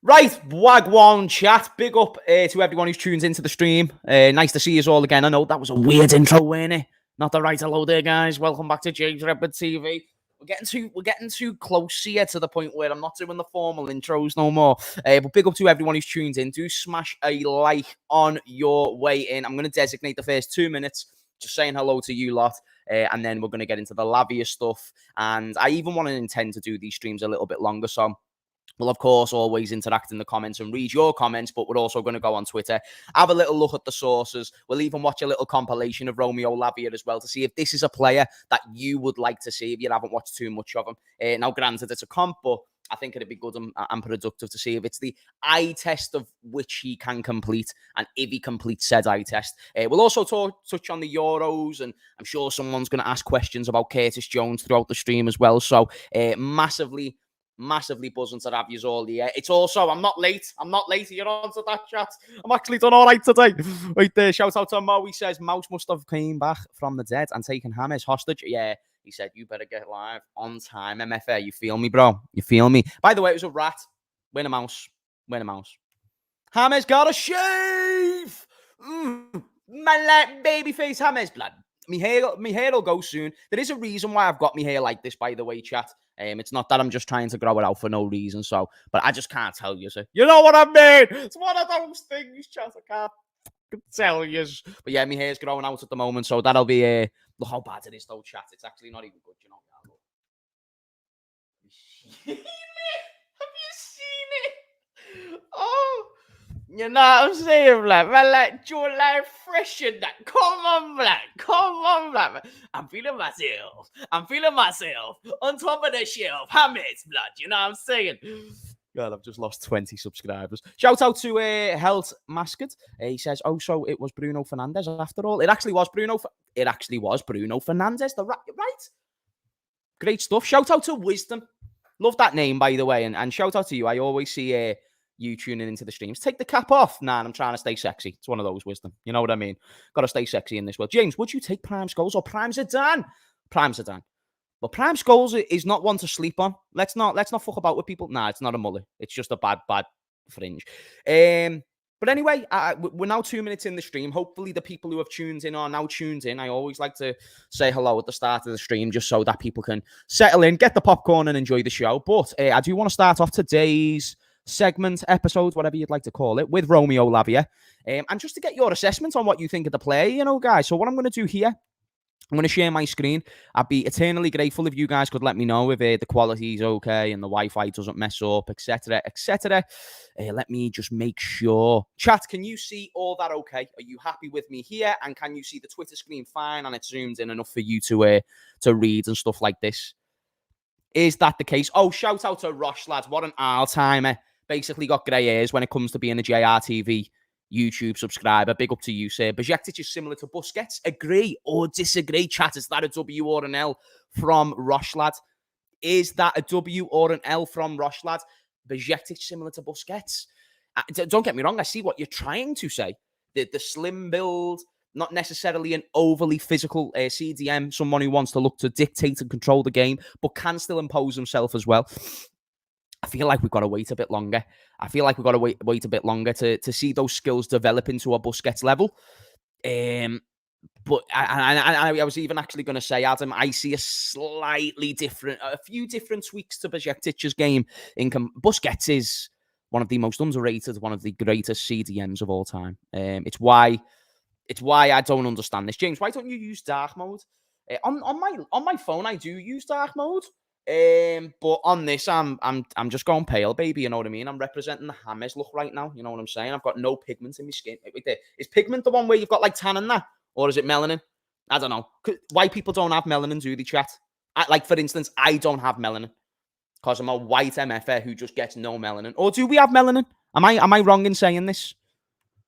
Right, Wagwan chat. Big up to everyone who's tuned into the stream. Nice to see you all again. I know that was a weird intro, wasn't it? Not the right hello there, guys. Welcome back to James Redwood TV. We're getting too close here to the point where I'm not doing the formal intros no more. But big up to everyone who's tuned in. Do smash a like on your way in. I'm going to designate the first 2 minutes just saying hello to you lot. And then we're going to get into the Lavia stuff. And I even want to intend to do these streams a little bit longer. So we'll, of course, always interact in the comments and read your comments, but we're also going to go on Twitter, have a little look at the sources. We'll even watch a little compilation of Romeo Lavia as well to see if this is a player that you would like to see if you haven't watched too much of him. Now, granted, it's a comp, but I think it'd be good and productive to see if it's the eye test of which he can complete and if he completes said eye test. We'll also touch on the Euros, and I'm sure someone's going to ask questions about Curtis Jones throughout the stream as well. So massively buzzing to have you all here. It's also, I'm not late. You're on to that chat. I'm actually done all right today. Right there, shout out to Mo. He says, Mouse must have came back from the dead and taken Hamez hostage. Yeah, he said, you better get live on time, MFA. You feel me, bro? You feel me? By the way, it was a rat. Win a mouse. Hamez got a shave. My babyface Hamez, blood. My hair will go soon. There is a reason why I've got my hair like this, by the way, chat. It's not that I'm just trying to grow it out for no reason, so, but I just can't tell you, so. You know what I mean? It's one of those things, chat, I can't tell you. But yeah, my hair's growing out at the moment, so that'll be, look how bad it is though, chat. It's actually not even good, you know. Have you seen it? Oh, you know what I'm saying, black? Man, like, July fresh and that. Come on, black. I'm feeling myself on top of the shelf. Hamez, blood. You know what I'm saying? God, I've just lost 20 subscribers. Shout out to Health Mascot. He says, oh, so it was Bruno Fernandes after all. It actually was Bruno Fernandes, right? Great stuff. Shout out to Wisdom. Love that name, by the way. And shout out to you. I always see you tuning into the streams. Take the cap off. Nah, I'm trying to stay sexy. It's one of those, Wisdom. You know what I mean? Got to stay sexy in this world. James, would you take Prime Scholes or Prime Zidane? Prime Zidane. But Prime Scholes is not one to sleep on. Let's not fuck about with people. Nah, it's not a mullet. It's just a bad fringe. But anyway, we're now 2 minutes in the stream. Hopefully the people who have tuned in are now tuned in. I always like to say hello at the start of the stream just so that people can settle in, get the popcorn and enjoy the show. But I do want to start off today's segment, episode, whatever you'd like to call it, with Romeo Lavia. And just to get your assessment on what you think of the play, you know, guys. So what I'm going to do here, I'm going to share my screen. I'd be eternally grateful if you guys could let me know if the quality is okay and the Wi-Fi doesn't mess up, etc., etc. Let me just make sure. Chat, can you see all that okay? Are you happy with me here? And can you see the Twitter screen fine and it zooms in enough for you to read and stuff like this? Is that the case? Oh, shout out to Rosh, lads. What an all-timer. Basically got grey hairs when it comes to being a JRTV YouTube subscriber. Big up to you, sir. Bajcetic is similar to Busquets. Agree or disagree, chat? Is that a W or an L from Rosh, lad? Is that a W or an L from Rosh, lad? Bajcetic similar to Busquets. Don't get me wrong. I see what you're trying to say. The slim build, not necessarily an overly physical CDM, someone who wants to look to dictate and control the game, but can still impose himself as well. I feel like we've got to wait a bit longer. Wait a bit longer to see those skills develop into a Busquets level. But I was even actually going to say, Adam, I see a few different tweaks to Bajcetic's game. Busquets is one of the most underrated, one of the greatest CDMs of all time. It's why I don't understand this. James, why don't you use dark mode? On my phone, I do use dark mode. But on this, I'm just going pale, baby. You know what I mean? I'm representing the Hamez look right now. You know what I'm saying? I've got no pigment in my skin. Wait there. Is pigment the one where you've got like tan and that, or is it melanin? I don't know. White people don't have melanin, do they, chat? Like for instance, I don't have melanin because I'm a white MFA who just gets no melanin. Or do we have melanin? Am I wrong in saying this?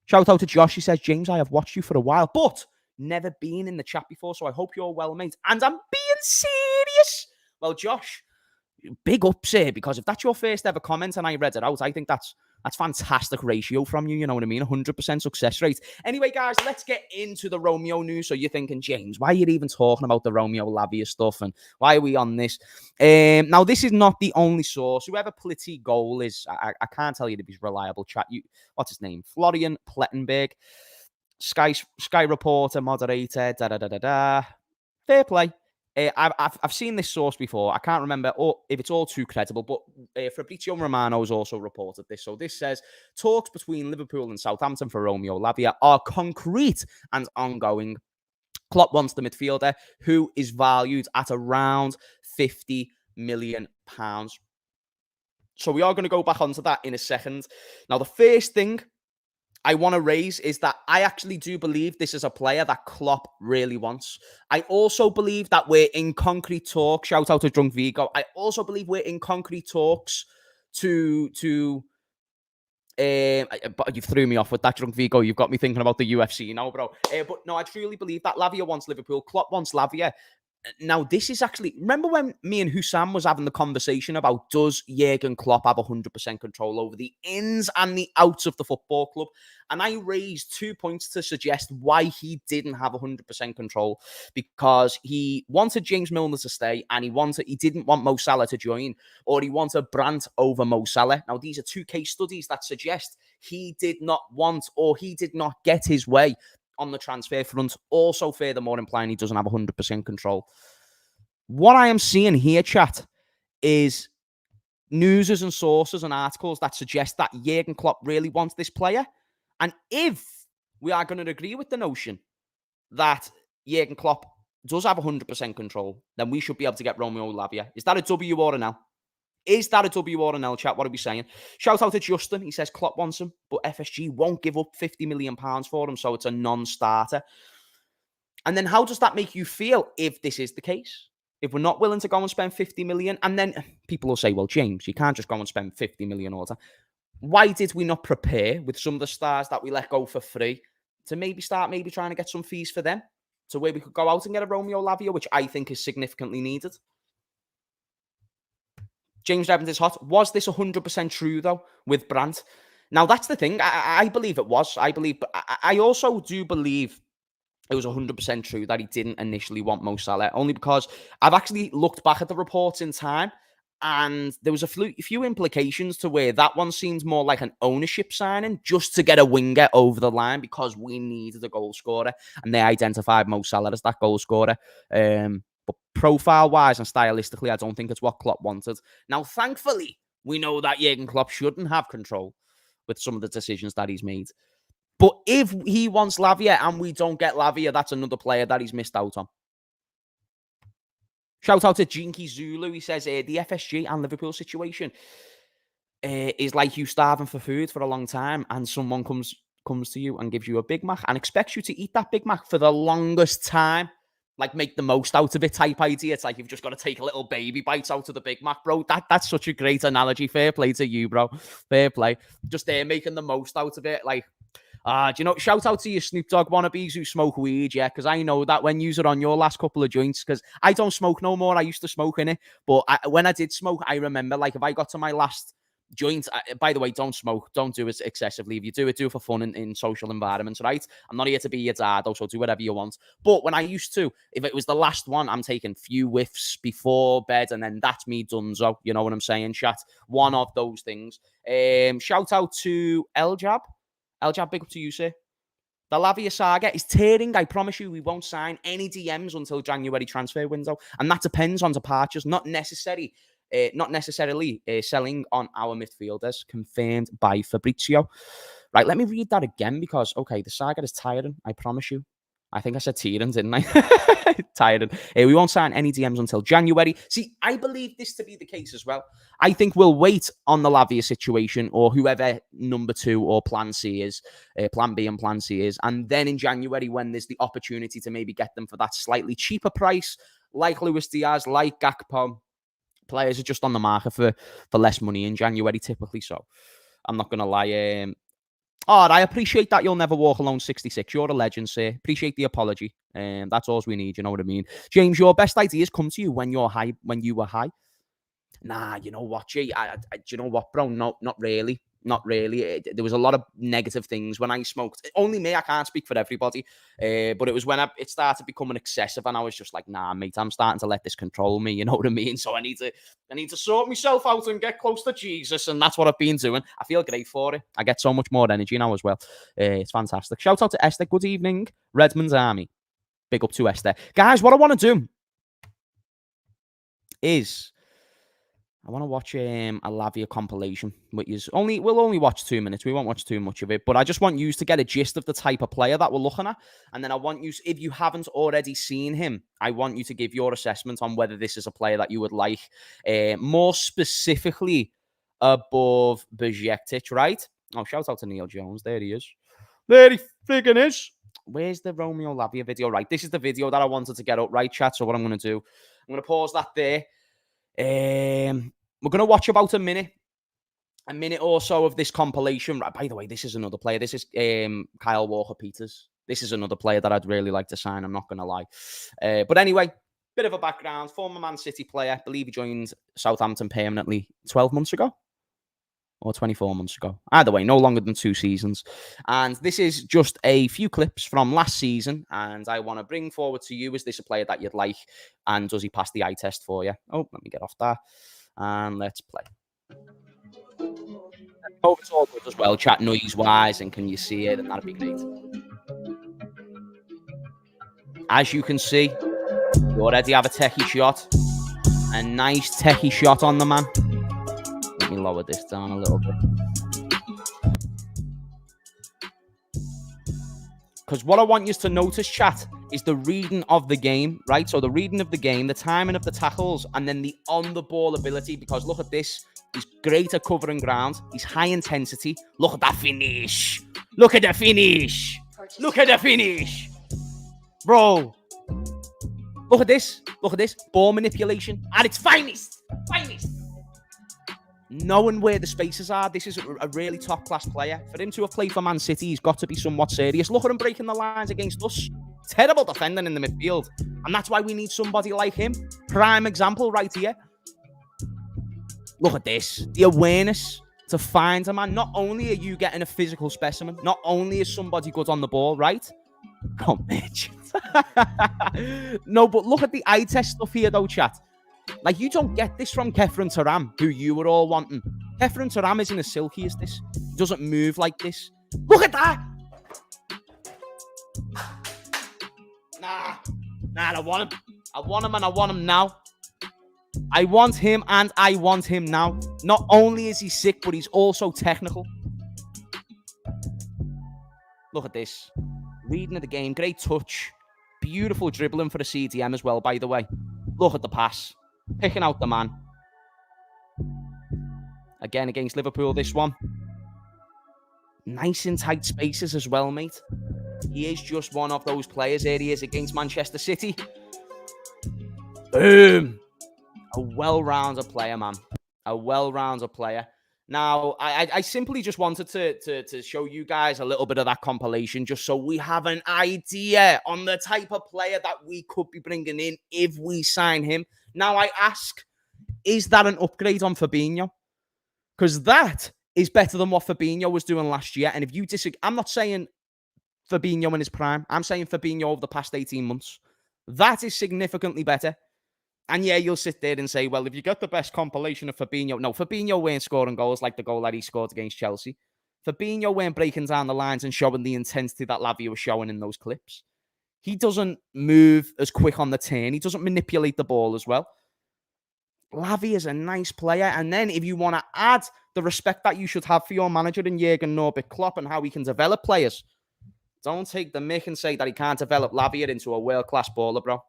Shout out to Josh. He says, James, I have watched you for a while, but never been in the chat before, so I hope you're well, mate. And I'm being serious. Well, Josh, big ups here, because if that's your first ever comment and I read it out, I think that's fantastic ratio from you. You know what I mean? 100% success rate. Anyway, guys, let's get into the Romeo news. So you're thinking, James, why are you even talking about the Romeo Lavia stuff? And why are we on this? Now, this is not the only source. Whoever Plitty Goal is, I can't tell you if he's reliable. Chat. What's his name? Florian Plettenberg. Sky reporter, moderator, Fair play. I've seen this source before. I can't remember if it's all too credible, but Fabrizio Romano has also reported this. So this says, talks between Liverpool and Southampton for Romeo Lavia are concrete and ongoing. Klopp wants the midfielder, who is valued at around £50 million. So we are going to go back onto that in a second. Now, the first thing I want to raise is that I actually do believe this is a player that Klopp really wants. I also believe that we're in concrete talks. Shout out to Drunk Vigo. I also believe we're in concrete talks to but you threw me off with that, Drunk Vigo. You've got me thinking about the UFC now, bro. But no, I truly believe that Lavia wants Liverpool. Klopp wants Lavia. Now, this is actually... Remember when me and Hussam was having the conversation about, does Jurgen Klopp have 100% control over the ins and the outs of the football club? And I raised 2 points to suggest why he didn't have 100% control. Because he wanted James Milner to stay, and he didn't want Mo Salah to join, or he wanted Brandt over Mo Salah. Now, these are two case studies that suggest he did not want, or he did not get his way on the transfer front. Also, furthermore, implying he doesn't have 100% control. What I am seeing here, chat, is newses and sources and articles that suggest that Jurgen Klopp really wants this player. And if we are going to agree with the notion that Jurgen Klopp does have 100% control, then we should be able to get Romeo Lavia. Is that a W or an L? Is that a W or an L, chat? What are we saying? Shout out to Justin. He says Klopp wants him, but FSG won't give up £50 million for him, so it's a non-starter. And then how does that make you feel if this is the case? If we're not willing to go and spend 50 million, and then people will say, well, James, you can't just go and spend 50 million all the time. Why did we not prepare with some of the stars that we let go for free to maybe start trying to get some fees for them, to where we could go out and get a Romeo Lavia, which I think is significantly needed? James Evans is hot. Was this 100% true, though, with Brandt? Now, that's the thing. I believe it was. But I also do believe it was 100% true that he didn't initially want Mo Salah, only because I've actually looked back at the reports in time, and there was a few implications to where that one seems more like an ownership signing just to get a winger over the line because we needed a goal scorer, and they identified Mo Salah as that goal scorer. But profile-wise and stylistically, I don't think it's what Klopp wanted. Now, thankfully, we know that Jurgen Klopp shouldn't have control with some of the decisions that he's made. But if he wants Lavia and we don't get Lavia, that's another player that he's missed out on. Shout out to Jinky Zulu. He says, the FSG and Liverpool situation is like you starving for food for a long time, and someone comes to you and gives you a Big Mac and expects you to eat that Big Mac for the longest time. Like, make the most out of it type idea. It's like you've just got to take a little baby bites out of the Big Mac, bro. That's such a great analogy. Fair play to you, bro. Fair play. Just there making the most out of it. Like, do you know, shout out to you Snoop Dogg wannabes who smoke weed, yeah, because I know that when you are on your last couple of joints, because I don't smoke no more. I used to smoke in it. But when I did smoke, I remember, like, if I got to my last joint, by the way, don't smoke. Don't do it excessively. If you do it, do it for fun in social environments, right? I'm not here to be your dad, also do whatever you want. But when I used to, if it was the last one, I'm taking few whiffs before bed, and then that's me donezo. You know what I'm saying, chat? One of those things. Shout out to Eljab. Eljab, big up to you, sir. The Lavia saga is tearing. I promise you, we won't sign any DMs until January transfer window. And that depends on departures, not necessarily selling on our midfielders, confirmed by Fabrizio. Right, let me read that again because, okay, the saga is tiring, I promise you. I think I said tearing, didn't I? Tiring. We won't sign any DMs until January. See, I believe this to be the case as well. I think we'll wait on the Lavia situation or whoever number 2 or plan C is, plan B and plan C is. And then in January, when there's the opportunity to maybe get them for that slightly cheaper price, like Luis Diaz, like Gakpo, players are just on the market for less money in January, typically. So I'm not going to lie. I appreciate that you'll never walk alone 66. You're a legend, sir. Appreciate the apology. That's all we need, you know what I mean? James, your best ideas come to you when you're high, when you were high. Nah, you know what, G? Do you know what, bro? No, not really. Not really. There was a lot of negative things when I smoked. Only me. I can't speak for everybody. But it was when it started becoming excessive, and I was just like, nah, mate, I'm starting to let this control me. You know what I mean? So I need to sort myself out and get close to Jesus, and that's what I've been doing. I feel great for it. I get so much more energy now as well. It's fantastic. Shout out to Esther. Good evening, Redmond's Army. Big up to Esther, guys. What I want to do is, I want to watch a Lavia compilation, which is we'll only watch 2 minutes. We won't watch too much of it, but I just want you to get a gist of the type of player that we're looking at. And then I want you, if you haven't already seen him, I want you to give your assessment on whether this is a player that you would like, more specifically above Bajcetic, right? Oh, shout out to Neil Jones. There he is. There he friggin' is. Where's the Romeo Lavia video? Right, this is the video that I wanted to get up, right, chat? So what I'm going to do, I'm going to pause that there. We're going to watch about a minute or so of this compilation. Right, by the way, this is another player. This is Kyle Walker-Peters. This is another player that I'd really like to sign. I'm not going to lie. But anyway, bit of a background. Former Man City player. I believe he joined Southampton permanently 12 months ago. Or 24 months ago. Either way, no longer than 2 seasons. And this is just a few clips from last season. And I want to bring forward to you, is this a player that you'd like? And does he pass the eye test for you? Oh, let me get off that. And let's play. Hope it's all good as well, chat noise-wise, and can you see it? And that'd be great. As you can see, we already have a techie shot. A nice techie shot on the man. Let me lower this down a little bit. Because what I want you to notice, chat, is the reading of the game, right? So the reading of the game, the timing of the tackles, and then the on-the-ball ability. Because look at this. He's great at covering ground. He's high intensity. Look at that finish. Look at the finish. Look at the finish. Bro. Look at this. Look at this. Ball manipulation at its finest. Finest. Knowing where the spaces are, this is a really top-class player. For him to have played for Man City, he's got to be somewhat serious. Look at him breaking the lines against us. Terrible defending in the midfield. And that's why we need somebody like him. Prime example right here. Look at this. The awareness to find a man. Not only are you getting a physical specimen, not only is somebody good on the ball, right? Oh, Mitch. No, but look at the eye test stuff here, though, chat. Like, you don't get this from Khephren Thuram, who you were all wanting. Khephren Thuram isn't as silky as this. He doesn't move like this. Look at that! Nah, I want him. I want him, and I want him now. I want him, and I want him now. Not only is he sick, but he's also technical. Look at this. Reading of the game. Great touch. Beautiful dribbling for a CDM as well, by the way. Look at the pass. Picking out the man. Again, against Liverpool, this one. Nice in tight spaces as well, mate. He is just one of those players. Here he is against Manchester City. Boom. A well-rounded player, man. A well-rounded player. Now, I simply just wanted to show you guys a little bit of that compilation, just so we have an idea on the type of player that we could be bringing in if we sign him. Now, I ask, is that an upgrade on Fabinho? Because that is better than what Fabinho was doing last year. And if you disagree, I'm not saying Fabinho in his prime. I'm saying Fabinho over the past 18 months. That is significantly better. And yeah, you'll sit there and say, well, if you got the best compilation of Fabinho... No, Fabinho weren't scoring goals like the goal that he scored against Chelsea. Fabinho weren't breaking down the lines and showing the intensity that Lavia was showing in those clips. He doesn't move as quick on the turn. He doesn't manipulate the ball as well. Lavia is a nice player. And then if you want to add the respect that you should have for your manager in Jurgen Klopp and how he can develop players, don't take the mick and say that he can't develop Lavia into a world-class baller, bro.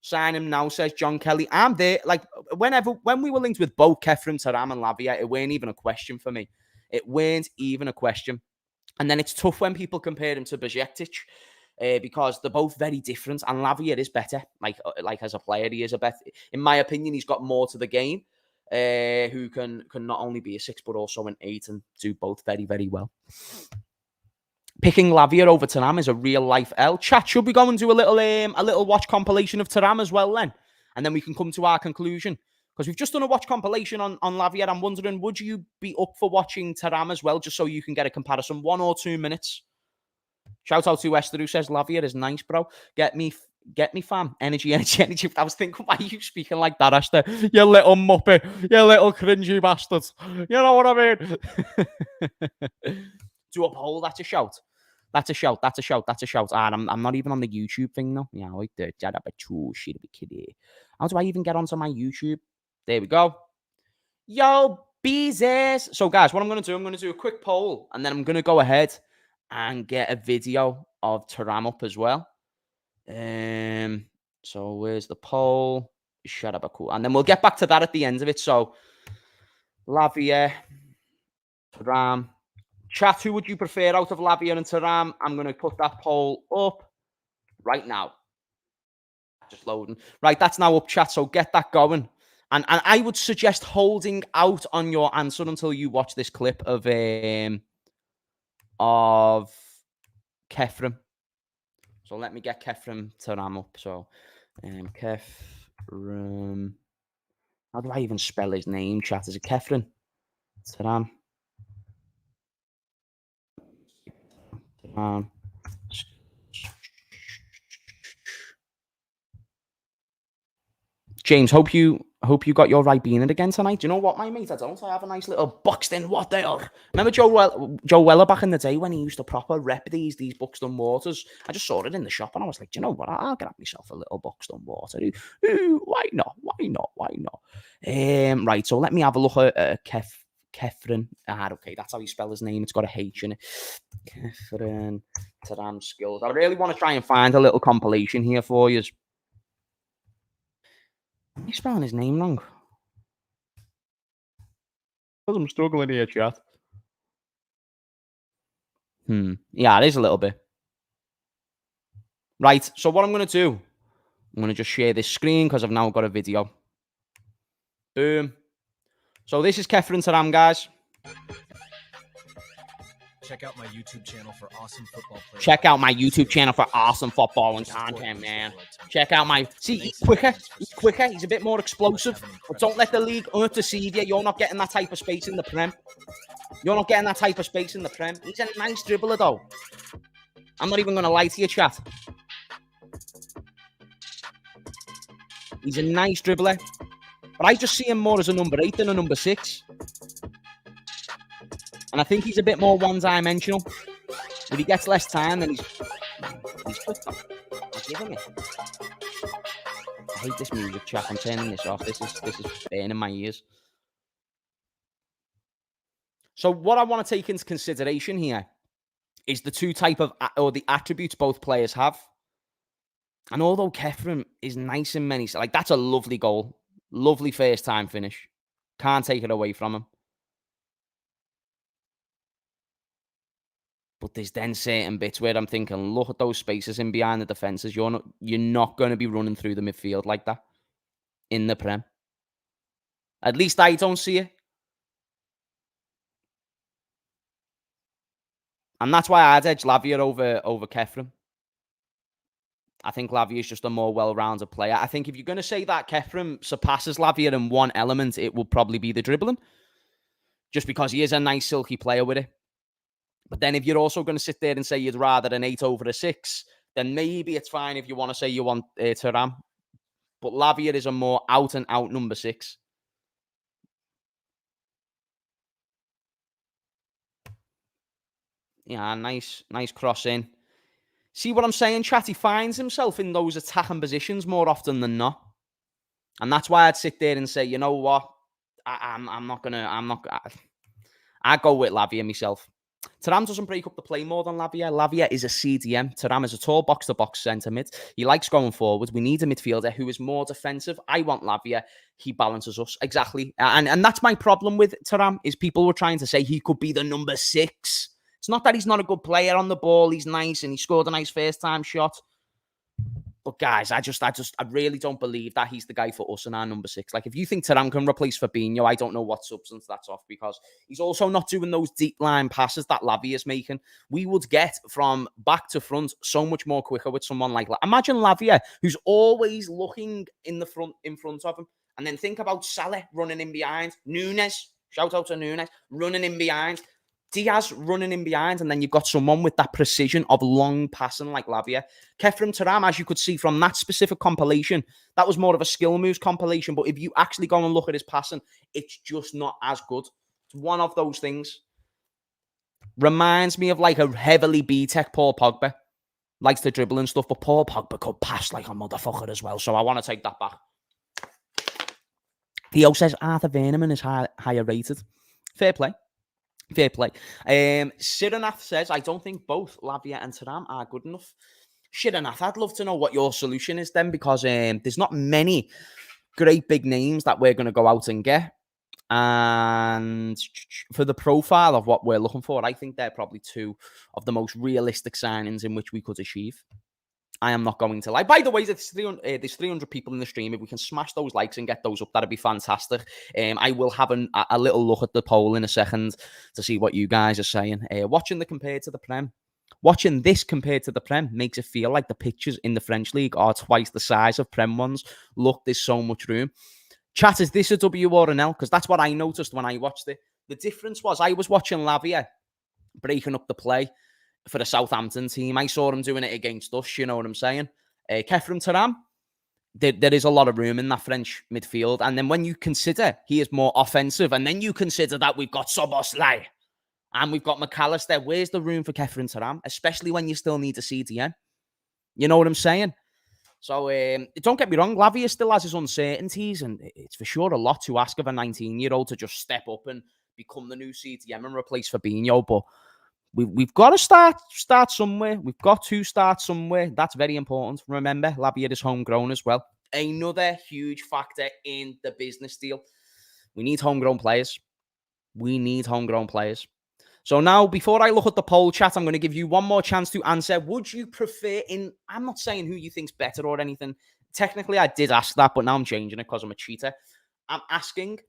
Sign him now, says John Kelly. I'm there. Like, when we were linked with both Khephren, Thuram and Lavia, it weren't even a question for me. It weren't even a question. And then it's tough when people compare him to Bajcetic because they're both very different. And Lavia is better. Like as a player, he is a better. In my opinion, he's got more to the game. Who can not only be a 6, but also an 8 and do both very, very well. Picking Lavia over Thuram is a real-life L. Chat, should we go and do a little watch compilation of Thuram as well then? And then we can come to our conclusion. Because we've just done a watch compilation on Lavia. I'm wondering, would you be up for watching Thuram as well, just so you can get a comparison? 1 or 2 minutes. Shout out to Esther, who says Lavia is nice, bro. Get me, fam. Energy. I was thinking, why are you speaking like that, Esther? You little muppet. You little cringy bastard. You know what I mean? Do a poll, that's a shout. That's a shout. And I'm not even on the YouTube thing, though. Yeah, like the shit be kiddie. How do I even get onto my YouTube? There we go. Yo, beezes. So, guys, what I'm going to do a quick poll, and then I'm going to go ahead and get a video of Thuram up as well. So where's the poll? Shut up, cool. And then we'll get back to that at the end of it. So, Lavia, Thuram. Chat, who would you prefer out of Lavia and Thuram? I'm going to put that poll up right now. Just loading. Right, that's now up, chat. So get that going. And I would suggest holding out on your answer until you watch this clip of Khephren. So let me get Khephren Thuram up. So Khephren. How do I even spell his name, chat? Is it Khephren Thuram? James, hope you got your right being again tonight. Do you know what, my mate? I have a nice little boxed in. What the hell? Remember Joe Weller back in the day when he used to proper rep these boxed in waters? I just saw it in the shop and I was like, do you know what? I'll grab myself a little boxed in water. Why not? Right. So let me have a look at Khephren. Okay, that's how you spell his name. It's got a H in it. Khephren Thuram skills. I really want to try and find a little compilation here for you. Am I spelling his name wrong? I'm struggling here, chat. Yeah, it is a little bit. Right, so what I'm going to do, I'm going to just share this screen because I've now got a video. Boom. So this is Khephren Thuram, guys. Check out my YouTube channel for awesome football players. Check out my YouTube channel for awesome football and content, man. Check out my... See, he's quicker. He's a bit more explosive. But don't let the league deceive you. You're not getting that type of space in the Prem. He's a nice dribbler, though. I'm not even going to lie to you, chat. He's a nice dribbler. But I just see him more as a number 8 than a number 6. And I think he's a bit more one-dimensional. If he gets less time, then he's quick. I'll give him it. I hate this music, chat. I'm turning this off. This is burning my ears. So what I want to take into consideration here is the two type of, or the attributes both players have. And although Khephren is nice in many, like that's a lovely goal. Lovely first time finish. Can't take it away from him. But there's then certain bits where I'm thinking, look at those spaces in behind the defences. You're not going to be running through the midfield like that in the Prem. At least I don't see it. And that's why I'd edge Lavia over Khephren. I think Lavia is just a more well-rounded player. I think if you're going to say that Khephren surpasses Lavia in one element, it will probably be the dribbling. Just because he is a nice, silky player with it. But then if you're also going to sit there and say you'd rather an 8 over a 6, then maybe it's fine if you want to say you want Thuram. But Lavia is a more out-and-out number 6. Yeah, nice cross in. See what I'm saying, chat? He finds himself in those attacking positions more often than not. And that's why I'd sit there and say, you know what? I'd go with Lavia myself. Thuram doesn't break up the play more than Lavia. Lavia is a CDM. Thuram is a tall box-to-box centre mid. He likes going forward. We need a midfielder who is more defensive. I want Lavia. He balances us. Exactly. And that's my problem with Thuram, is people were trying to say he could be the number 6. It's not that he's not a good player on the ball. He's nice and he scored a nice first-time shot. But guys, I really don't believe that he's the guy for us in our number 6. Like, if you think Thuram can replace Fabinho, I don't know what substance that's off, because he's also not doing those deep line passes that Lavia is making. We would get from back to front so much more quicker with someone like Imagine Lavia, who's always looking in front of him. And then think about Salah running in behind. Nunez, shout out to Nunez, running in behind. Diaz running in behind, and then you've got someone with that precision of long passing like Lavia. Khephren, Thuram, as you could see from that specific compilation, that was more of a skill moves compilation, but if you actually go and look at his passing, it's just not as good. It's one of those things. Reminds me of like a heavily B-Tech Paul Pogba. Likes to dribble and stuff, but Paul Pogba could pass like a motherfucker as well, so I want to take that back. Theo says Arthur Veneman is higher rated. Fair play. Fair play. Siranath says, I don't think both Lavia and Thuram are good enough. Siranath, I'd love to know what your solution is then, because there's not many great big names that we're going to go out and get. And for the profile of what we're looking for, I think they're probably two of the most realistic signings in which we could achieve. I am not going to lie. By the way, there's 300 people in the stream. If we can smash those likes and get those up, that'd be fantastic. I will have a little look at the poll in a second to see what you guys are saying. Watching this compared to the Prem makes it feel like the pitches in the French league are twice the size of Prem ones. Look, there's so much room. Chat, is this a W or an L? Because that's what I noticed when I watched it. The difference was I was watching Lavia breaking up the play for the Southampton team. I saw him doing it against us, you know what I'm saying? Khephren, Thuram, there is a lot of room in that French midfield. And then when you consider he is more offensive, and then you consider that we've got Szoboszlai and we've got McAllister, where's the room for Khephren, Thuram? Especially when you still need a CDM. You know what I'm saying? So don't get me wrong, Lavia still has his uncertainties, and it's for sure a lot to ask of a 19-year-old to just step up and become the new CDM and replace Fabinho, but we've got to start somewhere. We've got to start somewhere. That's very important. Remember, Lavia is homegrown as well. Another huge factor in the business deal. We need homegrown players. So now, before I look at the poll chat, I'm going to give you one more chance to answer. Would you prefer I'm not saying who you think's better or anything. Technically, I did ask that, but now I'm changing it because I'm a cheater. I'm asking,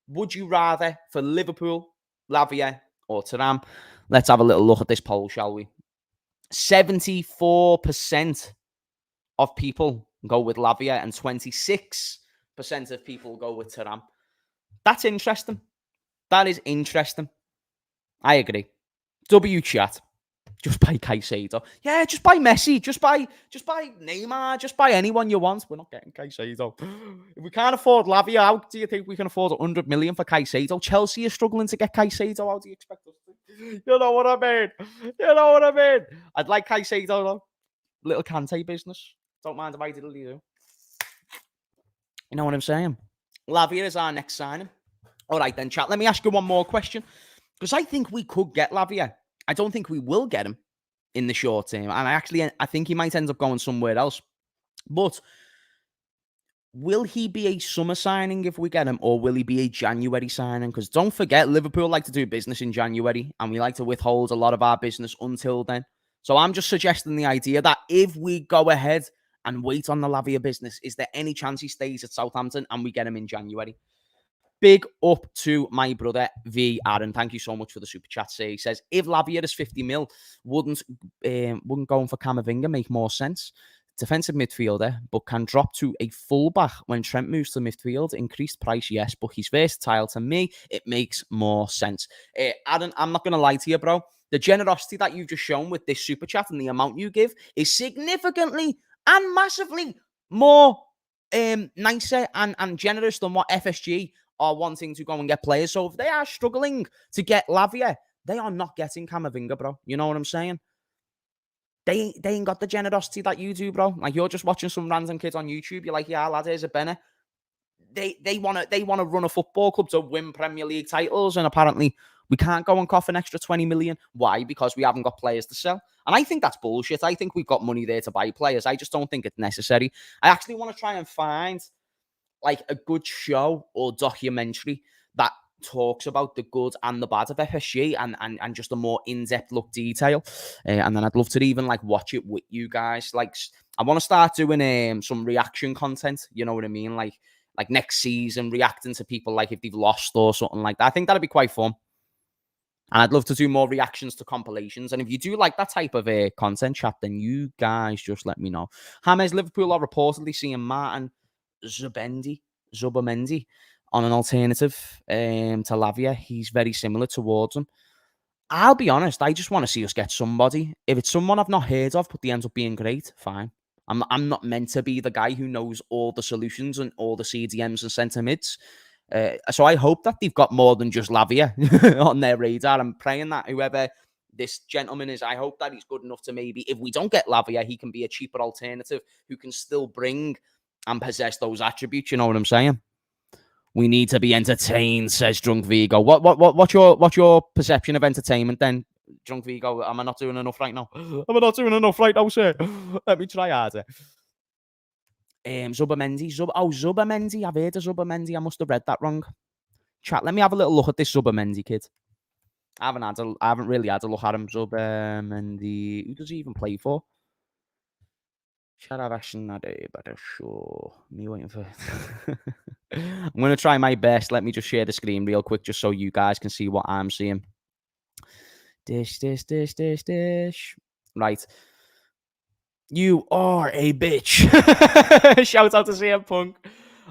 would you rather for Liverpool, Lavia, or Thuram? Let's have a little look at this poll, shall we? 74% of people go with Lavia and 26% of people go with Thuram. That's interesting. That is interesting. I agree. W chat. Just buy Caicedo. Yeah, just buy Messi. Just buy Neymar. Just buy anyone you want. We're not getting Caicedo. If we can't afford Lavia, how do you think we can afford 100 million for Caicedo? Chelsea is struggling to get Caicedo. How do you expect us to? You know what I mean? I'd like Caicedo though. Little Kante business. Don't mind if I diddly do. You know what I'm saying? Lavia is our next signing. All right then, chat. Let me ask you one more question. Because I think we could get Lavia. I don't think we will get him in the short term. And I think he might end up going somewhere else. But will he be a summer signing if we get him? Or will he be a January signing? Because don't forget, Liverpool like to do business in January. And we like to withhold a lot of our business until then. So I'm just suggesting the idea that if we go ahead and wait on the Lavia business, is there any chance he stays at Southampton and we get him in January? Big up to my brother, V. Aaron. Thank you so much for the super chat. He says, if Lavia is 50 mil, wouldn't going for Camavinga make more sense? Defensive midfielder, but can drop to a fullback when Trent moves to midfield. Increased price, yes, but he's versatile. To me, it makes more sense. Aaron, I'm not going to lie to you, bro. The generosity that you've just shown with this super chat and the amount you give is significantly and massively more nicer and generous than what FSG are wanting to go and get players. So if they are struggling to get Lavia, they are not getting Camavinga, bro. You know what I'm saying? They ain't got the generosity that you do, bro. Like, you're just watching some random kids on YouTube. You're like, yeah, lad, here's a Bennett. They want to run a football club to win Premier League titles, and apparently we can't go and cough an extra 20 million. Why? Because we haven't got players to sell. And I think that's bullshit. I think we've got money there to buy players. I just don't think it's necessary. I actually want to try and find like a good show or documentary that talks about the good and the bad of FSG and just a more in-depth look detail. And then I'd love to even like watch it with you guys. Like, I want to start doing some reaction content. You know what I mean? Like next season, reacting to people like if they've lost or something like that. I think that'd be quite fun. And I'd love to do more reactions to compilations. And if you do like that type of content, chat, then you guys just let me know. Hamez, Liverpool are reportedly seeing Martin Zubendi Zubomendi on an alternative to Lavia. He's very similar towards him. I'll be honest, I just want to see us get somebody. If it's someone I've not heard of, but they end up being great, fine. I'm not meant to be the guy who knows all the solutions and all the CDMs and centre mids. So I hope that they've got more than just Lavia on their radar. I'm praying that whoever this gentleman is, I hope that he's good enough to maybe, if we don't get Lavia, he can be a cheaper alternative who can still bring and possess those attributes. You know what I'm saying? We need to be entertained, says Drunk Vigo. What's your perception of entertainment then, Drunk Vigo? Am I not doing enough right now? Am I not doing enough right now, sir? Let me try harder. Zubomendi. Zubomendi. I've heard of Zubomendi. I must have read that wrong. Chat, let me have a little look at this Zubomendi kid. I haven't really had a look at him. Zubomendi. Who does he even play for? Sure. Me waiting for. I'm going to try my best. Let me just share the screen real quick just so you guys can see what I'm seeing. Dish. Right. You are a bitch. Shout out to CM Punk.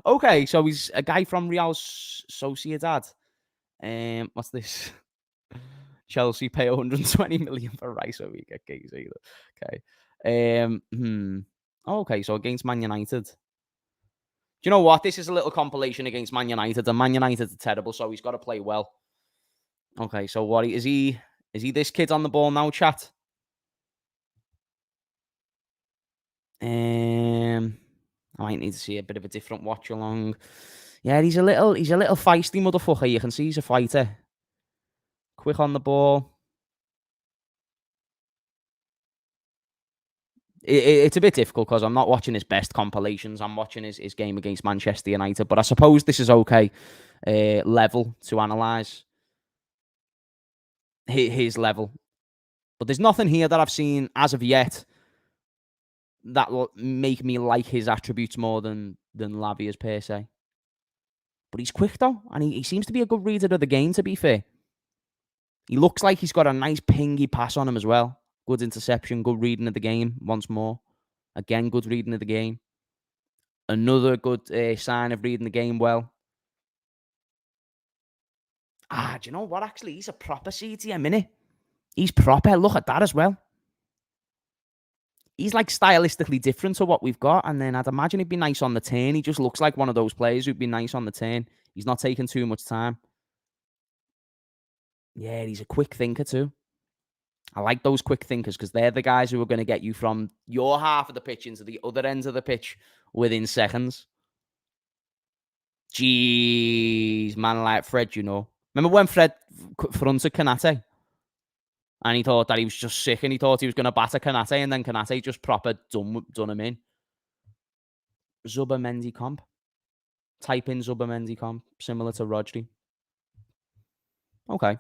Okay, so he's a guy from Real Sociedad. What's this? Chelsea pay 120 million for Rice so we get gigs either. Okay. Okay, so against Man United. Do you know what? This is a little compilation against Man United, and Man United are terrible, so he's got to play well. Okay, so what is he? Is he this kid on the ball now, chat? I might need to see a bit of a different watch along. Yeah, he's a little feisty motherfucker. You can see he's a fighter. Quick on the ball. It's a bit difficult because I'm not watching his best compilations. I'm watching his game against Manchester United. But I suppose this is okay level to analyse his level. But there's nothing here that I've seen as of yet that will make me like his attributes more than Lavia's per se. But he's quick though, and he seems to be a good reader of the game, to be fair. He looks like he's got a nice pingy pass on him as well. Good interception, good reading of the game once more. Again, good reading of the game. Another good sign of reading the game well. Do you know what? Actually, he's a proper CTM, innit? He's proper. Look at that as well. He's like stylistically different to what we've got. And then I'd imagine he'd be nice on the turn. He just looks like one of those players who'd be nice on the turn. He's not taking too much time. Yeah, he's a quick thinker too. I like those quick thinkers because they're the guys who are going to get you from your half of the pitch into the other ends of the pitch within seconds. Jeez, man like Fred, you know. Remember when Fred fronted Konate? And he thought that he was just sick and he thought he was going to batter Konate and then Konate just proper done him in. Zubomendi comp. Type in Zubomendi comp, similar to Rodri. Okay.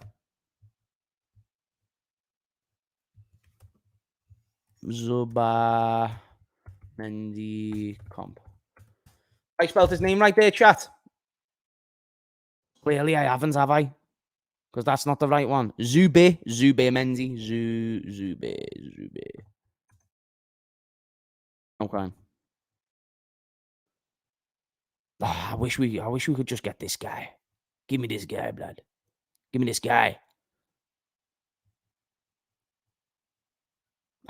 Zubomendi comp. I spelled his name right there, chat. Clearly I haven't, have I? Because that's not the right one. Zubomendi. Zube. Okay. I wish we could just get this guy. Give me this guy, blood. Give me this guy.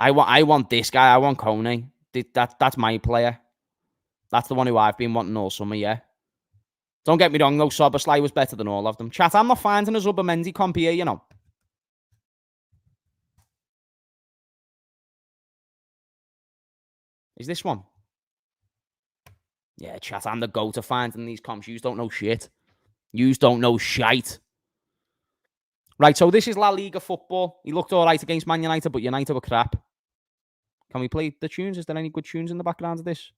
I want this guy. I want Toney. That's my player. That's the one who I've been wanting all summer, yeah. Don't get me wrong, though. Szoboszlai was better than all of them. Chat, I'm not finding a Zubomendi comp here, you know. Is this one? Yeah, chat, I'm the go-to finding these comps. Yous don't know shit. Yous don't know shite. Right, so this is La Liga football. He looked all right against Man United, but United were crap. Can we play the tunes? Is there any good tunes in the background of this?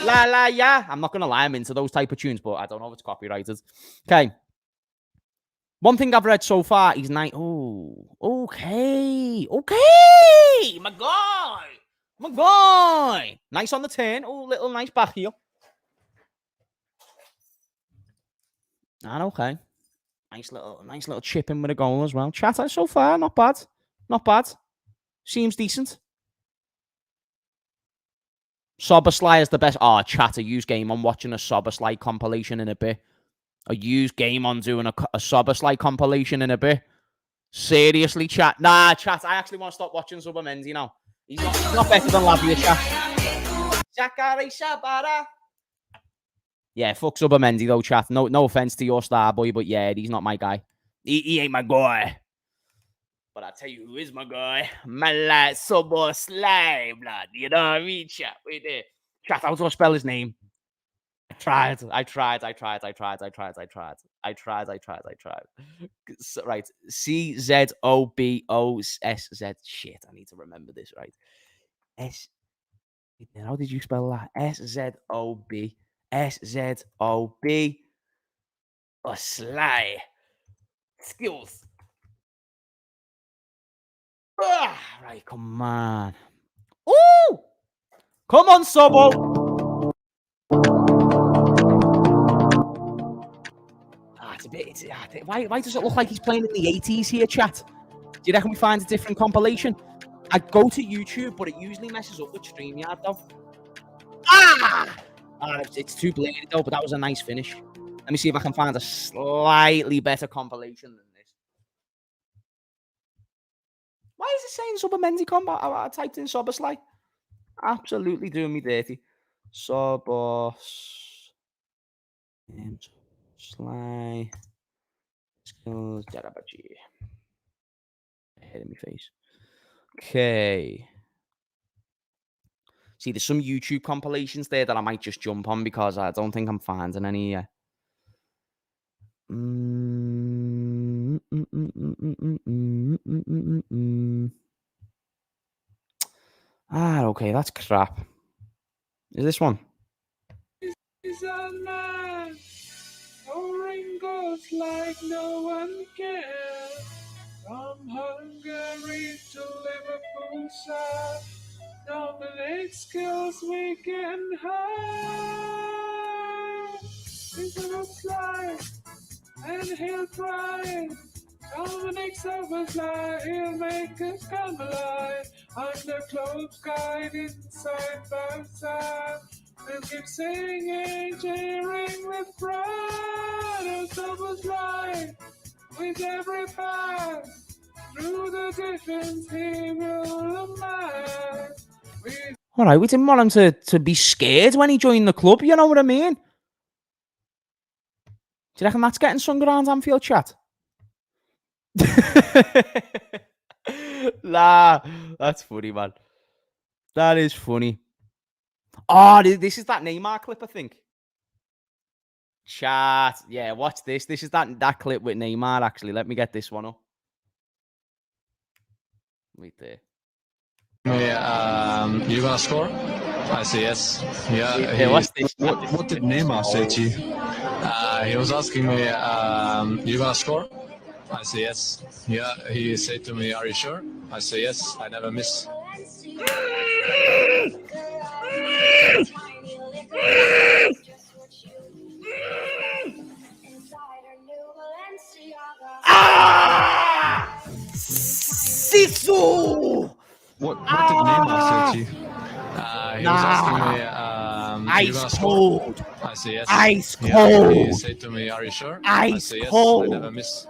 La la yeah. I'm not going to lie, I'm into those type of tunes, but I don't know if it's copyrighted. Okay. One thing I've read so far, he's nice. Oh, okay. Okay. My guy. Nice on the turn. Oh, little nice back heel. And okay. Nice little chip in with a goal as well. Chatter so far, not bad. Not bad. Seems decent. Szoboszlai is the best. Oh, chat, I use game on watching a Szoboszlai compilation in a bit. I use game on doing a Szoboszlai compilation in a bit. Seriously, chat. Nah, chat, I actually want to stop watching Zubomendi now. He's not better than Lavia, chat. Zachary Shabara. Yeah, fuck Zubomendi though, chat. No offense to your star boy, but yeah, he's not my guy. He ain't my guy. But I tell you who is my guy. Dominik Szoboszlai, blood. You know what I mean, chat? Wait there. Chat, how do I spell his name? I tried. Right. Czobosz. Shit, I need to remember this, right? How did you spell that? Szob. Sly. Skills. Right, come on. Ooh! Come on, Sobo. It's a bit. Why does it look like he's playing in the 80s here, chat? Do you reckon we find a different compilation? I go to YouTube, but it usually messes up with StreamYard, though. It's too bladed, though, but that was a nice finish. Let me see if I can find a slightly better compilation than this. Why is it saying Zubomendi combat? I typed in Szoboszlai. Absolutely doing me dirty. Szoboszlai. Skills. Jarabachi. Head in my face. Okay. See, there's some YouTube compilations there that I might just jump on because I don't think I'm finding any yet. Okay, that's crap. Is this one? He's a man, pouring goes like no one cares. From Hungary to Liverpool side, Dominik skills we can hide. He's gonna fly, and he'll try. Dominik Szoboszlai, he'll make us come alive. Under close guidance, side by side. We'll keep singing, cheering with pride. Oh, Szoboszlai, with every pass, through the distance he will amass. All right, we didn't want him to be scared when he joined the club, you know what I mean? Do you reckon that's getting sung around Anfield, chat? Nah, that's funny, man. That is funny. Oh, this is that Neymar clip, I think. Chat. Yeah, watch this. This is that clip with Neymar, actually. Let me get this one up. Wait there. You gonna score? I say yes. Yeah. What's this? What did Neymar say to you? He was asking me, you gonna score? I say yes. Yeah. He said to me, are you sure? I say yes. I never miss. Sisu! What did Neymar say to you? He was asking me, you gonna score? I say yes. Ice Yeah, cold. he said to me, are you sure? I Ice say yes. cold. I never miss.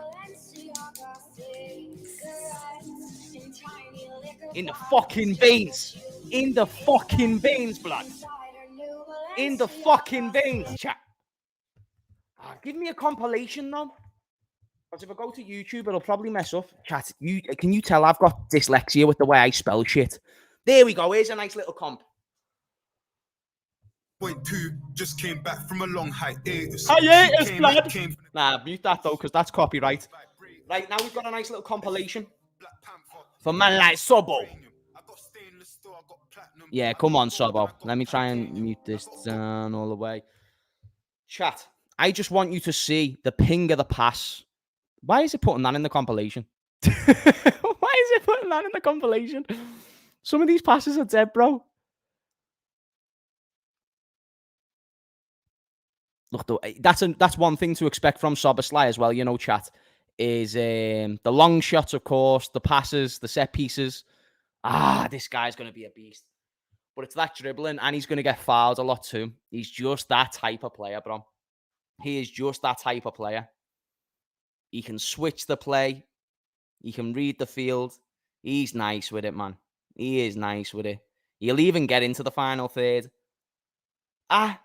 In the fucking veins. In the fucking veins, blood. In the fucking veins, chat. Give me a compilation, though. Because if I go to YouTube, it'll probably mess up. Chat, can you tell I've got dyslexia with the way I spell shit? There we go. Here's a nice little comp. Point two, just came back from a long hiatus. Hiatus, blood. Nah, mute that, though, because that's copyright. Right, now we've got a nice little compilation for man like Sobo. Yeah, come on, Sobo. Let me try and mute this down all the way. Chat, I just want you to see the ping of the pass. Why is it putting that in the compilation? Why is it putting that in the compilation? Some of these passes are dead, bro. Look, that's one thing to expect from Szoboszlai as well, you know, chat, is the long shots, of course, the passes, the set pieces. This guy's going to be a beast. But it's that dribbling, and he's going to get fouled a lot too. He's just that type of player, bro. He is just that type of player. He can switch the play. He can read the field. He's nice with it, man. He is nice with it. He'll even get into the final third. And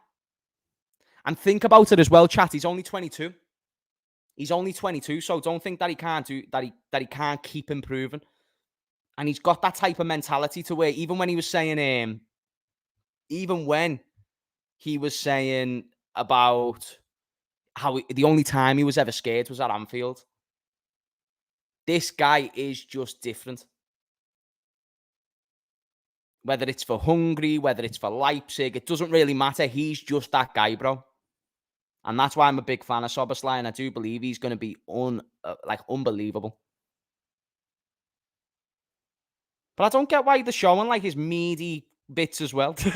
think about it as well, chat. He's only 22. He's only 22, so don't think that he can't do that. He can't keep improving. And he's got that type of mentality to where even when he was saying, about how the only time he was ever scared was at Anfield. This guy is just different. Whether it's for Hungary, whether it's for Leipzig, it doesn't really matter. He's just that guy, bro. And that's why I'm a big fan of Szoboszlai, and I do believe he's going to be unbelievable. But I don't get why they're showing like his meaty bits as well. But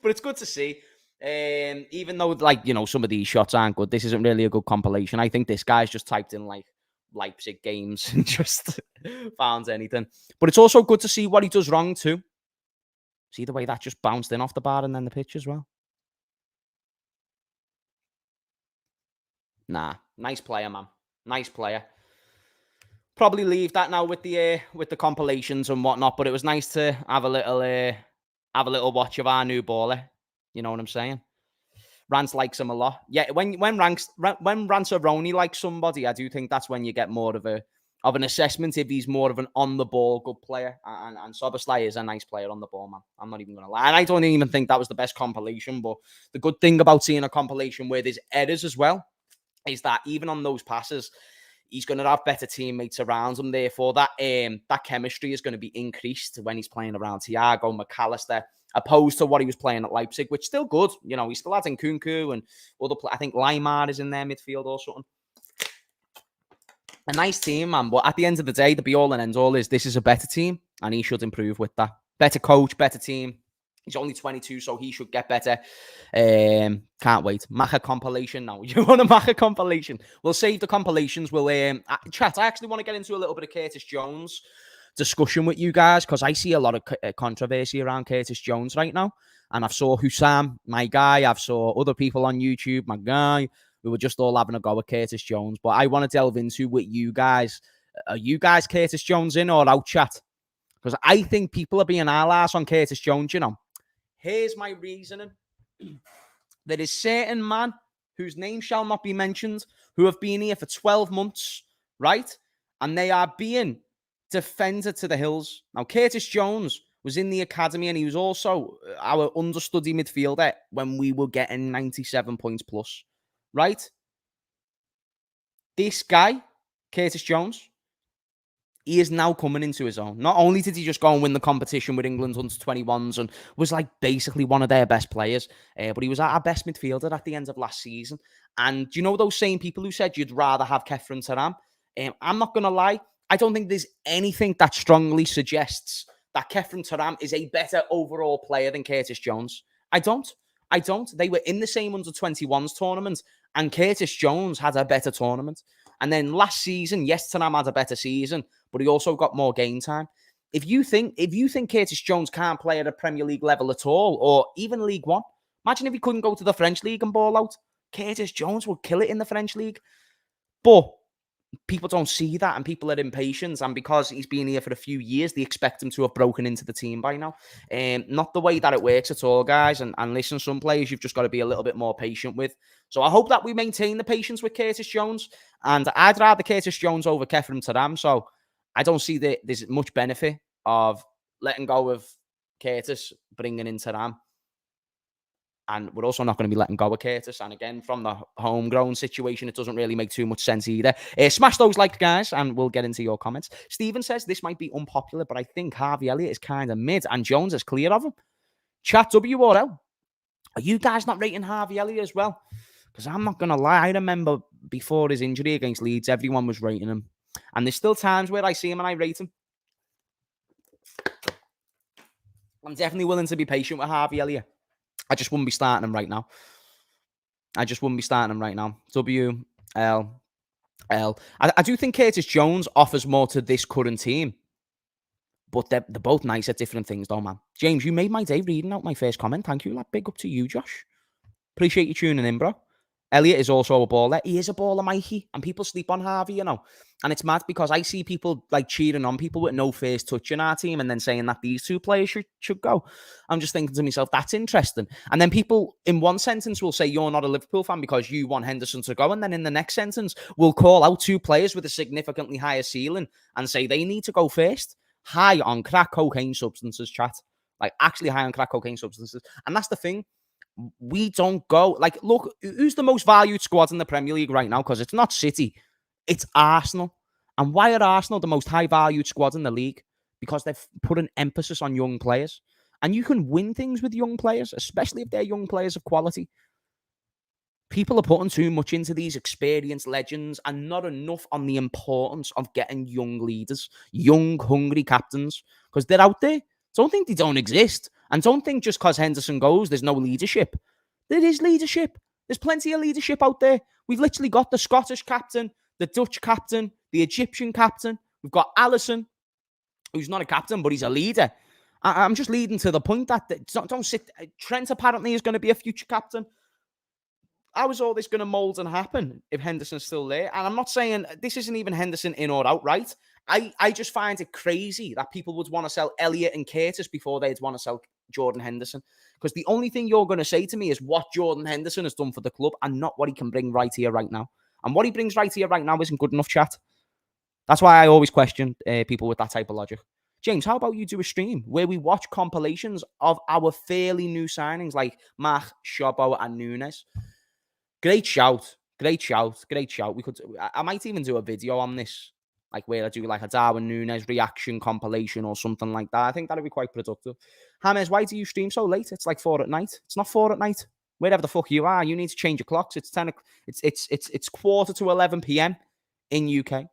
it's good to see. Even though, like, you know, some of these shots aren't good, this isn't really a good compilation. I think this guy's just typed in like Leipzig games and just found anything. But it's also good to see what he does wrong too. See the way that just bounced in off the bar and then the pitch as well. Nah, nice player, man. Nice player. Probably leave that now with the compilations and whatnot. But it was nice to have a little watch of our new baller. You know what I'm saying? Rance likes him a lot. Yeah, when Ranceroni likes somebody, I do think that's when you get more of an assessment if he's more of an on the ball good player. And Szoboszlai is a nice player on the ball, man. I'm not even gonna lie. And I don't even think that was the best compilation. But the good thing about seeing a compilation where there's errors as well is that even on those passes, he's going to have better teammates around him. Therefore, that chemistry is going to be increased when he's playing around Thiago, McAllister, opposed to what he was playing at Leipzig, which is still good. You know, he still has Nkunku and other. I think Limar is in their midfield or something. A nice team, man. But at the end of the day, the be-all and end-all is this is a better team, and he should improve with that. Better coach, better team. He's only 22, so he should get better. Can't wait. Macha compilation now. You want a Macha compilation? We'll save the compilations. We'll chat. I actually want to get into a little bit of Curtis Jones discussion with you guys because I see a lot of controversy around Curtis Jones right now. And I've saw Hussam, my guy. I've saw other people on YouTube, my guy. We were just all having a go at Curtis Jones. But I want to delve into with you guys. Are you guys Curtis Jones in or out, chat? Because I think people are being our-ass on Curtis Jones, you know. Here's my reasoning. There is certain man whose name shall not be mentioned who have been here for 12 months, right? And they are being defended to the hills. Now, Curtis Jones was in the academy and he was also our understudy midfielder when we were getting 97 points plus, right? This guy, Curtis Jones, he is now coming into his own. Not only did he just go and win the competition with England's under-21s and was like basically one of their best players, but he was our best midfielder at the end of last season. And do you know those same people who said you'd rather have Khephren Thuram? I'm not going to lie. I don't think there's anything that strongly suggests that Khephren Thuram is a better overall player than Curtis Jones. I don't. They were in the same under-21s tournament and Curtis Jones had a better tournament. And then last season, yes, Thuram had a better season, but he also got more game time. If you think Curtis Jones can't play at a Premier League level at all, or even League One, imagine if he couldn't go to the French League and ball out. Curtis Jones would kill it in the French League. But people don't see that, and people are impatient. And because he's been here for a few years, they expect him to have broken into the team by now. Not the way that it works at all, guys. And listen, some players you've just got to be a little bit more patient with. So I hope that we maintain the patience with Curtis Jones. And I'd rather Curtis Jones over Khephren Thuram. So I don't see that there's much benefit of letting go of Curtis, bringing in Thuram. And we're also not going to be letting go of Curtis. And again, from the homegrown situation, it doesn't really make too much sense either. Smash those likes, guys, and we'll get into your comments. Stephen says this might be unpopular, but I think Harvey Elliott is kind of mid and Jones is clear of him. Chat WRL. Are you guys not rating Harvey Elliott as well? Because I'm not going to lie. I remember before his injury against Leeds, everyone was rating him. And there's still times where I see him and I rate him. I'm definitely willing to be patient with Harvey Elliott. I just wouldn't be starting him right now. WLL. I do think Curtis Jones offers more to this current team But they're both nice at different things, though, man. James, you made my day reading out my first comment. Thank you, lad. Big up to you, Josh. Appreciate you tuning in, bro. Elliot is also a baller. He is a baller, Mikey. And people sleep on Harvey, you know. And it's mad because I see people like cheering on people with no first touch in our team and then saying that these two players should go. I'm just thinking to myself, that's interesting. And then people in one sentence will say, you're not a Liverpool fan because you want Henderson to go. And then in the next sentence, will call out two players with a significantly higher ceiling and say they need to go first. High on crack cocaine substances, chat. Like, actually high on crack cocaine substances. And that's the thing. We don't go. Like, look, who's the most valued squad in the Premier League right now? Because it's not City. It's Arsenal. And why are Arsenal the most high-valued squad in the league? Because they've put an emphasis on young players. And you can win things with young players, especially if they're young players of quality. People are putting too much into these experienced legends and not enough on the importance of getting young leaders, young, hungry captains, because they're out there. Don't think they don't exist. And don't think just because Henderson goes, there's no leadership. There is leadership. There's plenty of leadership out there. We've literally got the Scottish captain, the Dutch captain, the Egyptian captain. We've got Alisson, who's not a captain, but he's a leader. I'm just leading to the point that don't sit. Trent apparently is going to be a future captain. How is all this going to mould and happen if Henderson's still there? And I'm not saying this isn't even Henderson in or out, right? I just find it crazy that people would want to sell Elliott and Curtis before they'd want to sell Jordan Henderson. Because the only thing you're going to say to me is what Jordan Henderson has done for the club and not what he can bring right here, right now. And what he brings right here, right now isn't good enough, chat. That's why I always question people with that type of logic. James, how about you do a stream where we watch compilations of our fairly new signings like Mach, Szobo and Nunez? Great shout. Great shout. Great shout. I might even do a video on this, like where I do like a Darwin Nunez reaction compilation or something like that. I think that'd be quite productive. Hamez, why do you stream so late? It's like 4 at night. It's not 4 at night. Wherever the fuck you are, you need to change your clocks. It's 10. It's quarter to 11 p.m. in UK.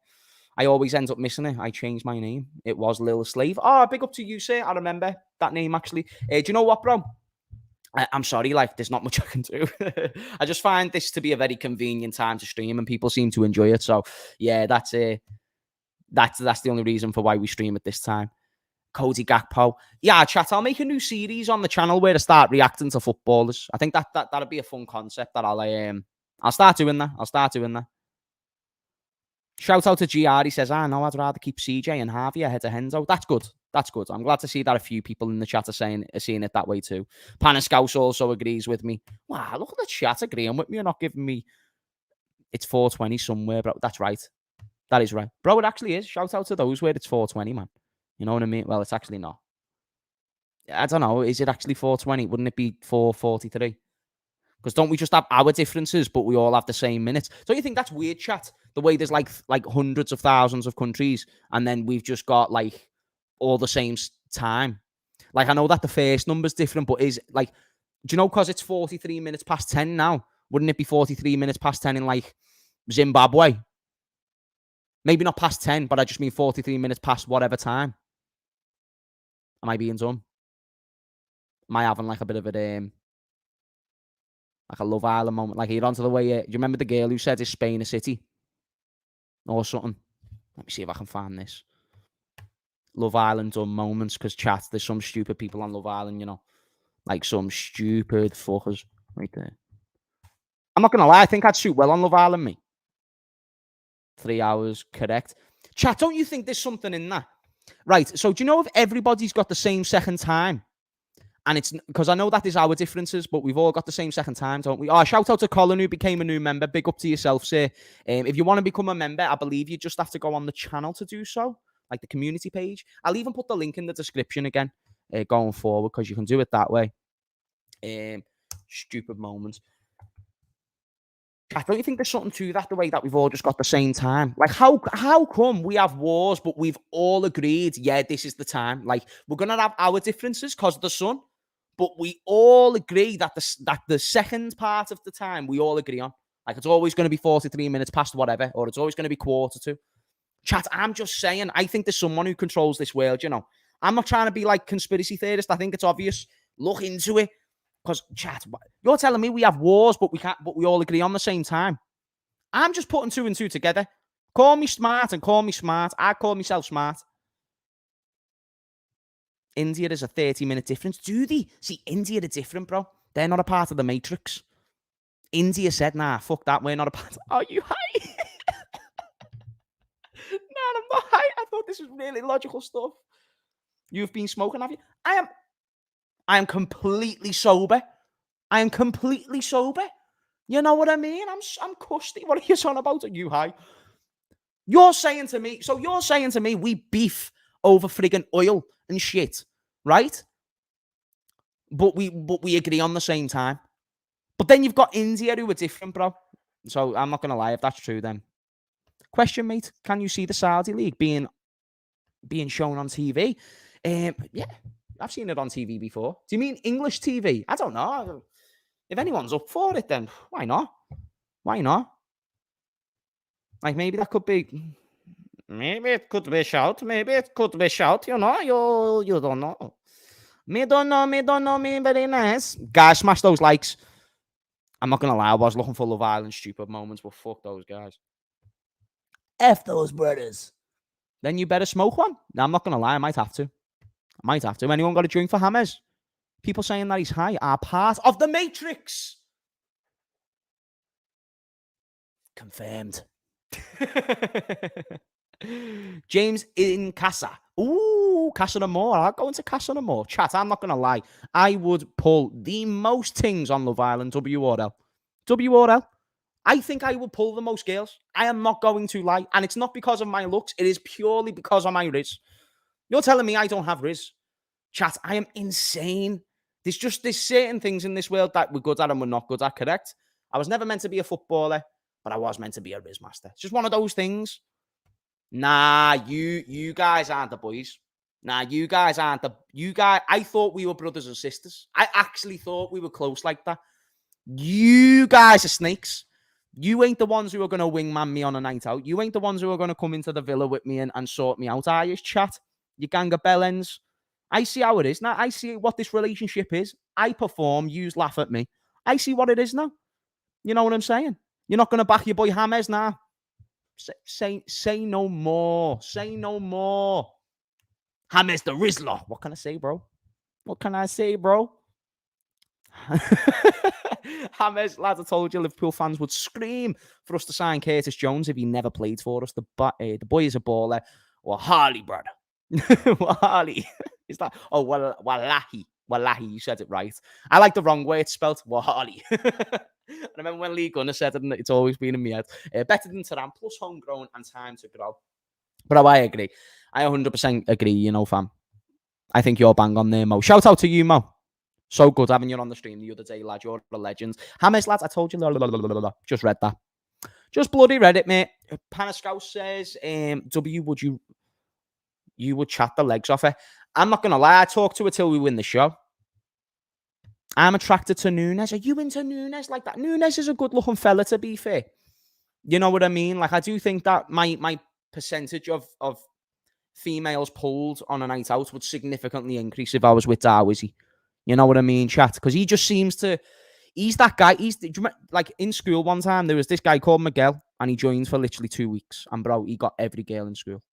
I always end up missing it. I changed my name. It was Lil Slave. Oh, big up to you, sir. I remember that name actually. Do you know what, bro? I'm sorry, like, there's not much I can do. I just find this to be a very convenient time to stream and people seem to enjoy it. So, yeah, that's the only reason for why we stream at this time. Cody Gakpo. Yeah, chat, I'll make a new series on the channel where I start reacting to footballers. I think that'd be a fun concept that I'll start doing that. Shout out to GR. He says, no, I'd rather keep CJ and Harvey ahead of Hendo. That's good. That's good. I'm glad to see that a few people in the chat are seeing it that way too. Panaskaus also agrees with me. Wow, look at the chat agreeing with me and not giving me... It's 420 somewhere, bro. That's right. That is right. Bro, it actually is. Shout out to those where it's 420, man. You know what I mean? Well, it's actually not. I don't know. Is it actually 420? Wouldn't it be 443? Because don't we just have our differences, but we all have the same minutes? Don't you think that's weird, chat? The way there's like hundreds of thousands of countries, and then we've just got like all the same time. Like, I know that the first number's different, but is like, do you know, because it's 43 minutes past 10 now, wouldn't it be 43 minutes past 10 in like Zimbabwe? Maybe not past 10, but I just mean 43 minutes past whatever time. Am I being dumb? Am I having like a bit of a like a Love Island moment? Like, you're onto the way. Do you remember the girl who said, "Is Spain a city?" Or something. Let me see if I can find this. Love Island dumb moments, because chat, there's some stupid people on Love Island, you know. Like some stupid fuckers right there. I'm not gonna lie, I think I'd shoot well on Love Island, me. 3 hours, correct. Chat, don't you think there's something in that? Right, so do you know if everybody's got the same second time? And it's because I know that there's our differences, but we've all got the same second time, don't we? Oh, shout out to Colin, who became a new member. Big up to yourself, sir. If you want to become a member, I believe you just have to go on the channel to do so, like the community page. I'll even put the link in the description again going forward, because you can do it that way. Stupid moments. I don't you think there's something to that, the way that we've all just got the same time? Like, how come we have wars, but we've all agreed, yeah, this is the time? Like, we're going to have our differences because of the sun, but we all agree that the second part of the time we all agree on. Like, it's always going to be 43 minutes past whatever, or it's always going to be quarter to. Chat, I'm just saying, I think there's someone who controls this world, you know. I'm not trying to be like conspiracy theorist. I think it's obvious. Look into it. Because, chat, you're telling me we have wars, but we all agree on the same time. I'm just putting 2 and 2 together. Call me smart and call me smart. I call myself smart. India is a 30-minute difference. Do they? See, India are different, bro. They're not a part of the Matrix. India said, nah, fuck that. We're not a part of... Are you high? No, I'm not high. I thought this was really logical stuff. You've been smoking, have you? I am completely sober. I am completely sober. You know what I mean? I'm custy. What are you on about? Are you high? You're saying to me we beef over friggin' oil and shit, right? But we agree on the same time. But then you've got India who are different, bro. So I'm not gonna lie, if that's true, then. Question, mate. Can you see the Saudi League being shown on TV? Yeah, I've seen it on TV before. Do you mean English TV? I don't know. If anyone's up for it, then why not? Why not? Like, maybe that could be... Maybe it could be shout. Maybe it could be shout. You know, you don't know. Me don't know. Me very nice. Guys, smash those likes. I'm not gonna lie, I was looking for Love Island stupid moments, but fuck those guys. F those brothers. Then you better smoke one. No, I'm not gonna lie, I might have to. Anyone got a drink for Hamez? People saying that he's high are part of the Matrix. Confirmed. James in Casa. Ooh, Casa no More. I'll go into Casa no More. Chat, I'm not going to lie. I would pull the most things on Love Island, WRL. I think I would pull the most girls. I am not going to lie. And it's not because of my looks. It is purely because of my riz. You're telling me I don't have riz. Chat, I am insane. There's certain things in this world that we're good at and we're not good at, correct? I was never meant to be a footballer, but I was meant to be a riz master. It's just one of those things. Nah, you guys aren't the boys. Nah, you guys aren't the... I thought we were brothers and sisters. I actually thought we were close like that. You guys are snakes. You ain't the ones who are going to wingman me on a night out. You ain't the ones who are going to come into the villa with me and sort me out, are you, chat? You gang of bellends. I see how it is now. I see what this relationship is. I perform. You laugh at me. I see what it is now. You know what I'm saying? You're not going to back your boy Hamez now. Say no more. Say no more. Hamez the Rizzler. What can I say, bro? Hamez, lads, I told you Liverpool fans would scream for us to sign Curtis Jones if he never played for us. The boy is a baller. Well, Harley, brother. Harley. Is that? Oh, Wallahi. Wallahi, you said it right. I like the wrong way it's spelled. Wallahi. I remember when Lee Gunner said it, and it's always been in my head. Better than Thuram, plus homegrown and time to grow. But I agree. I 100% agree, you know, fam. I think you're bang on there, Mo. Shout out to you, Mo. So good having you on the stream the other day, lad. You're a legend. Hamez, lads, I told you. Just read that. Just bloody read it, mate. Panascouse says, W, you would chat the legs off her. I'm not going to lie. I talk to her till we win the show. I'm attracted to Nunez. Are you into Nunez like that? Nunez is a good-looking fella, to be fair. You know what I mean? Like, I do think that my percentage of females pulled on a night out would significantly increase if I was with Darwizy. You know what I mean, chat? Because he just seems to... He's that guy. Like, in school one time, there was this guy called Miguel, and he joined for literally 2 weeks. And, bro, he got every girl in school.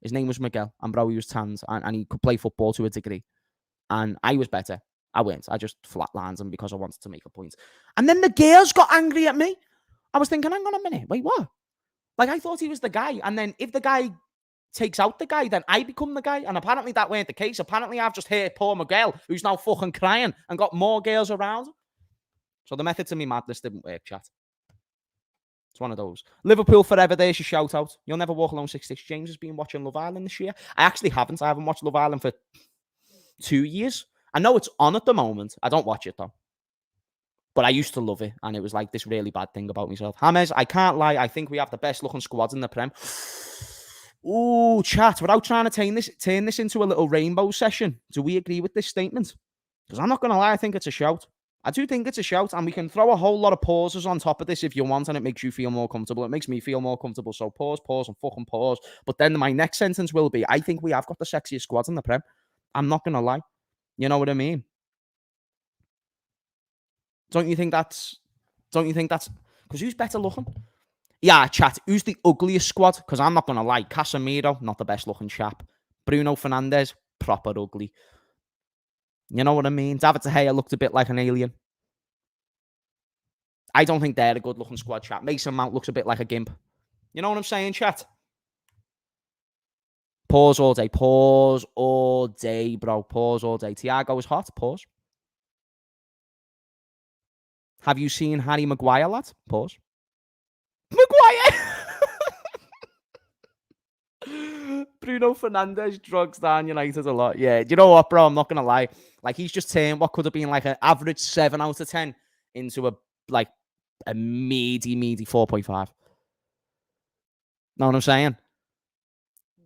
His name was Miguel, and, bro, he was tanned, and he could play football to a degree. And I was better. I went. I just flatlined him because I wanted to make a point. And then the girls got angry at me. I was thinking, hang on a minute. Wait, what? Like, I thought he was the guy. And then if the guy takes out the guy, then I become the guy. And apparently that weren't the case. Apparently I've just heard poor Miguel, who's now fucking crying, and got more girls around him. So the method to me madness didn't work, chat. It's one of those. Liverpool forever, there's your shout out. You'll never walk alone 66. James has been watching Love Island this year. I actually haven't. I haven't watched Love Island for 2 years. I know it's on at the moment. I don't watch it though. But I used to love it. And it was like this really bad thing about myself. Hamez, I can't lie. I think we have the best looking squads in the Prem. Ooh, chat. Without trying to turn this into a little rainbow session, do we agree with this statement? Because I'm not going to lie. I think it's a shout. I do think it's a shout. And we can throw a whole lot of pauses on top of this if you want. And it makes you feel more comfortable. It makes me feel more comfortable. So pause, and fucking pause. But then my next sentence will be, I think we have got the sexiest squads in the Prem. I'm not going to lie. You know what I mean? Don't you think that's... Because who's better looking? Yeah, chat. Who's the ugliest squad? Because I'm not going to lie. Casemiro, not the best looking chap. Bruno Fernandes, proper ugly. You know what I mean? David De Gea looked a bit like an alien. I don't think they're a good-looking squad, chat. Mason Mount looks a bit like a gimp. You know what I'm saying, chat? Pause all day. Pause all day, bro. Pause all day. Thiago is hot. Pause. Have you seen Harry Maguire, lad? Pause. Maguire! Bruno Fernandes drugs down United a lot. Yeah, you know what, bro? I'm not going to lie. Like, he's just turned what could have been like an average 7 out of 10 into a meaty 4.5. Know what I'm saying?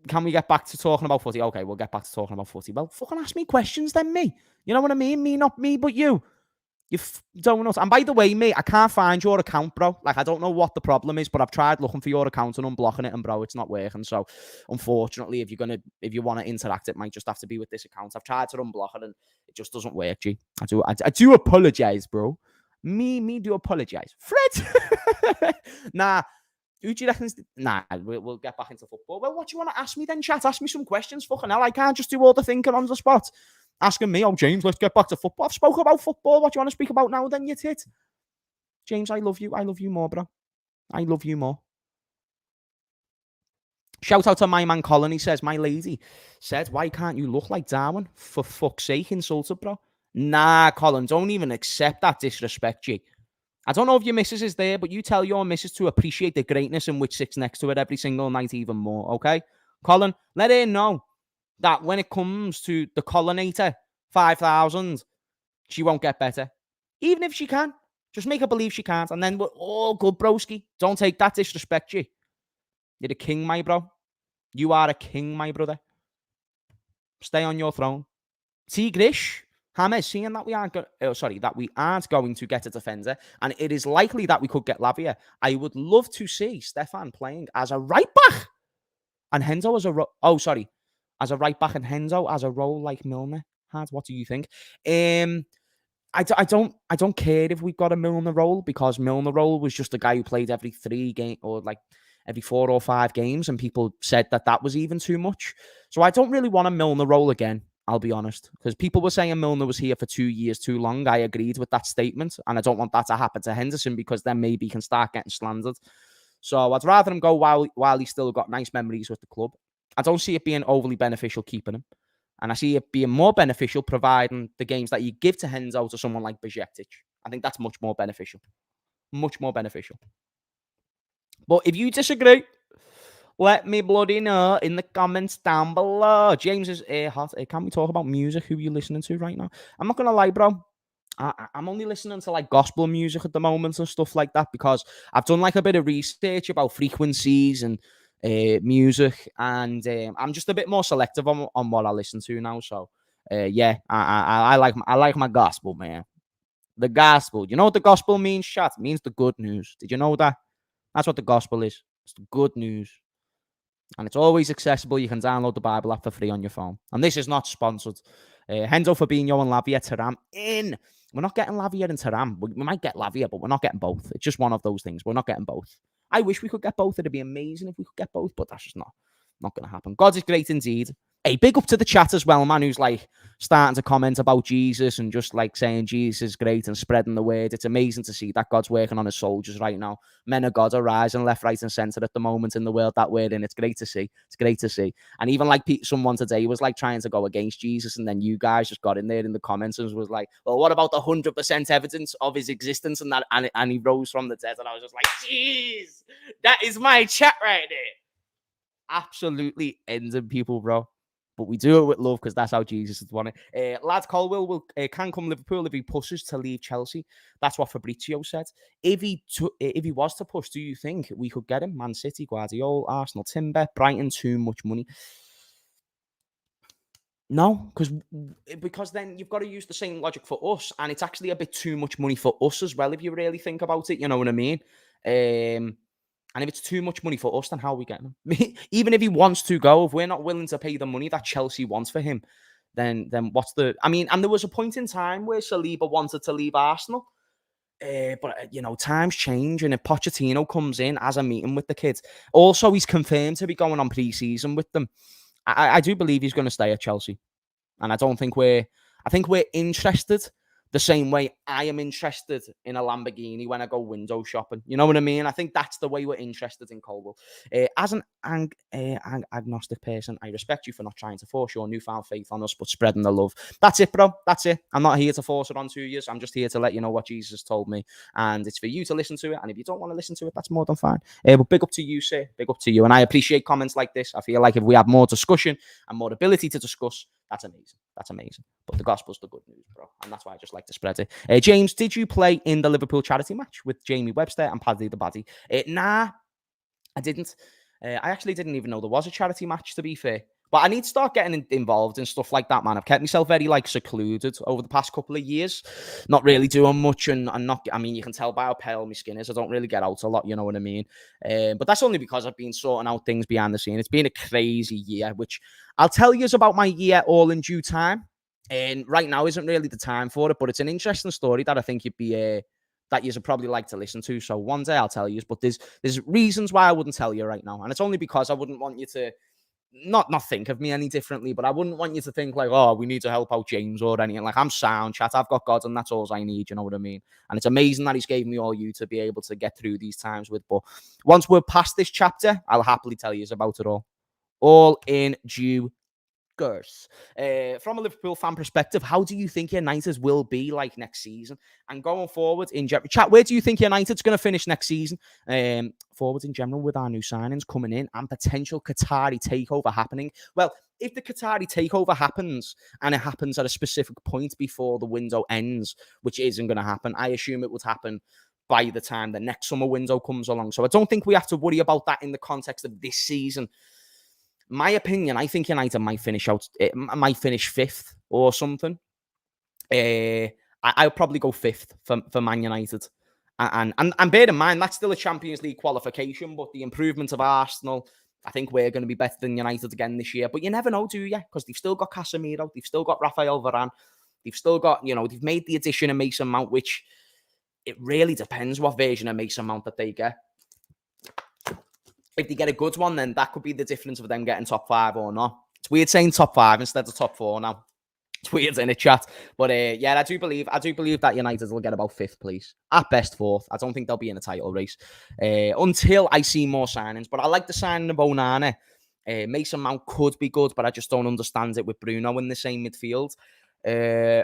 Can we get back to talking about footy? Okay, we'll get back to talking about footy. Well, fucking ask me questions then, me. You know what I mean? Me, not me, but you. You don't know. And by the way, mate, I can't find your account, bro. Like, I don't know what the problem is, but I've tried looking for your account and unblocking it, and bro, it's not working. So, unfortunately, if you want to interact, it might just have to be with this account. I've tried to unblock it, and it just doesn't work. G, I do apologize, bro. Me do apologize, Fred. Nah, who do you reckon? Nah, we'll get back into football. Well, what do you want to ask me then, chat? Ask me some questions. Fucking hell, I can't just do all the thinking on the spot. Asking me, oh, James, let's get back to football. I've spoken about football. What do you want to speak about now then, you tit? James, I love you. I love you more, bro. I love you more. Shout out to my man Colin. He says, my lady said, why can't you look like Darwin? For fuck's sake, insulted, bro. Nah, Colin, don't even accept that disrespect, G. I don't know if your missus is there, but you tell your missus to appreciate the greatness in which sits next to it every single night even more, okay? Colin, let her know that when it comes to the Collinator 5000, she won't get better. Even if she can, just make her believe she can't, and then we're all good, broski. Don't take that disrespect, G. You're a king, my bro. You are a king, my brother. Stay on your throne. Tigrish, Hamez, seeing that we aren't going to get a defender, and it is likely that we could get Lavia. I would love to see Stefan playing as a right back, and Henzo as a as a right back, and Henzo as a role like Milner had. What do you think? I don't care if we got a Milner role, because Milner role was just a guy who played every 3 games or like every 4 or 5 games, and people said that was even too much. So I don't really want a Milner role again, I'll be honest, because people were saying Milner was here for 2 years too long. I agreed with that statement, and I don't want that to happen to Henderson, because then maybe he can start getting slandered. So I'd rather him go while he's still got nice memories with the club. I don't see it being overly beneficial keeping him. And I see it being more beneficial providing the games that you give to Henzo to someone like Bajcetic. I think that's much more beneficial. Much more beneficial. But if you disagree, let me bloody know in the comments down below. James is hot. Can we talk about music? Who are you listening to right now? I'm not going to lie, bro. I'm only listening to like gospel music at the moment and stuff like that, because I've done like a bit of research about frequencies and music, and I'm just a bit more selective on what I listen to now. So yeah, I like my gospel, man. The gospel. You know what the gospel means, chat? It means the good news. Did you know that? That's what the gospel is. It's the good news. And it's always accessible. You can download the Bible app for free on your phone. And this is not sponsored. Henzo, Fabinho and Lavia, Thuram in. We're not getting Lavia and Thuram. We might get Lavia, but we're not getting both. It's just one of those things. We're not getting both. I wish we could get both. It'd be amazing if we could get both, but that's just not going to happen. God is great indeed. Hey, big up to the chat as well, man, who's like starting to comment about Jesus and just like saying Jesus is great and spreading the word. It's amazing to see that God's working on his soldiers right now. Men of God are rising left, right, and centre at the moment in the world that we're in. It's great to see. It's great to see. And even like someone today was like trying to go against Jesus, and then you guys just got in there in the comments and was like, well, what about the 100% evidence of his existence and that, and he rose from the dead? And I was just like, jeez, that is my chat right there. Absolutely ending people, bro. But we do it with love, because that's how Jesus would want it. Lad Colwell can come Liverpool if he pushes to leave Chelsea. That's what Fabrizio said. If he was to push, do you think we could get him? Man City, Guardiola, Arsenal, Timber, Brighton, too much money. No, because then you've got to use the same logic for us, and it's actually a bit too much money for us as well, if you really think about it. You know what I mean? And if it's too much money for us, then how are we getting him? Even if he wants to go, if we're not willing to pay the money that Chelsea wants for him, then what's the... I mean, and there was a point in time where Saliba wanted to leave Arsenal. But, you know, times change, and if Pochettino comes in as a meeting with the kids... Also, he's confirmed to be going on pre-season with them. I do believe he's going to stay at Chelsea. And I think we're interested the same way I am interested in a Lamborghini when I go window shopping. You know what I mean? I think that's the way we're interested in Colwell. As an agnostic person, I respect you for not trying to force your newfound faith on us, but spreading the love. That's it, bro. That's it. I'm not here to force it onto you. I'm just here to let you know what Jesus told me. And it's for you to listen to it. And if you don't want to listen to it, that's more than fine. But big up to you, sir. Big up to you. And I appreciate comments like this. I feel like if we have more discussion and more ability to discuss, that's amazing. That's amazing. But the gospel's the good news, bro. And that's why I just like to spread it. James, did you play in the Liverpool charity match with Jamie Webster and Paddy the Baddy? Nah, I didn't. I actually didn't even know there was a charity match, to be fair. But I need to start getting involved in stuff like that, man. I've kept myself very, secluded over the past couple of years. Not really doing much and not... I mean, you can tell by how pale my skin is. I don't really get out a lot, you know what I mean? But that's only because I've been sorting out things behind the scene. It's been a crazy year, which I'll tell you about my year all in due time. And right now isn't really the time for it, but it's an interesting story that I think you'd be... that you'd probably like to listen to. So one day I'll tell you, but there's reasons why I wouldn't tell you right now. And it's only because I wouldn't want you to not think of me any differently, but I wouldn't want you to think like, oh, we need to help out James or anything. Like, I'm sound, chat. I've got God and that's all I need. You know what I mean? And it's amazing that he's gave me all you to be able to get through these times with. But once we're past this chapter, I'll happily tell you about it all. All in due course. From a Liverpool fan perspective, how do you think United will be like next season? And going forward in general, chat, where do you think United's going to finish next season? Forward in general with our new signings coming in and potential Qatari takeover happening. Well, if the Qatari takeover happens and it happens at a specific point before the window ends, which isn't going to happen, I assume it would happen by the time the next summer window comes along. So I don't think we have to worry about that in the context of this season. My opinion, I think United might finish fifth or something. I'll probably go fifth for Man United. And bear in mind, that's still a Champions League qualification, but the improvement of Arsenal, I think we're going to be better than United again this year. But you never know, do you? Because they've still got Casemiro, they've still got Rafael Varane, they've still got, they've made the addition of Mason Mount, which it really depends what version of Mason Mount that they get. If they get a good one, then that could be the difference of them getting top 5 or not. It's weird saying top 5 instead of top 4 now. It's weird in a chat. But yeah, I do believe that United will get about 5th place. At best 4th. I don't think they'll be in a title race. Until I see more signings. But I like the signing of Onana. Mason Mount could be good, but I just don't understand it with Bruno in the same midfield. And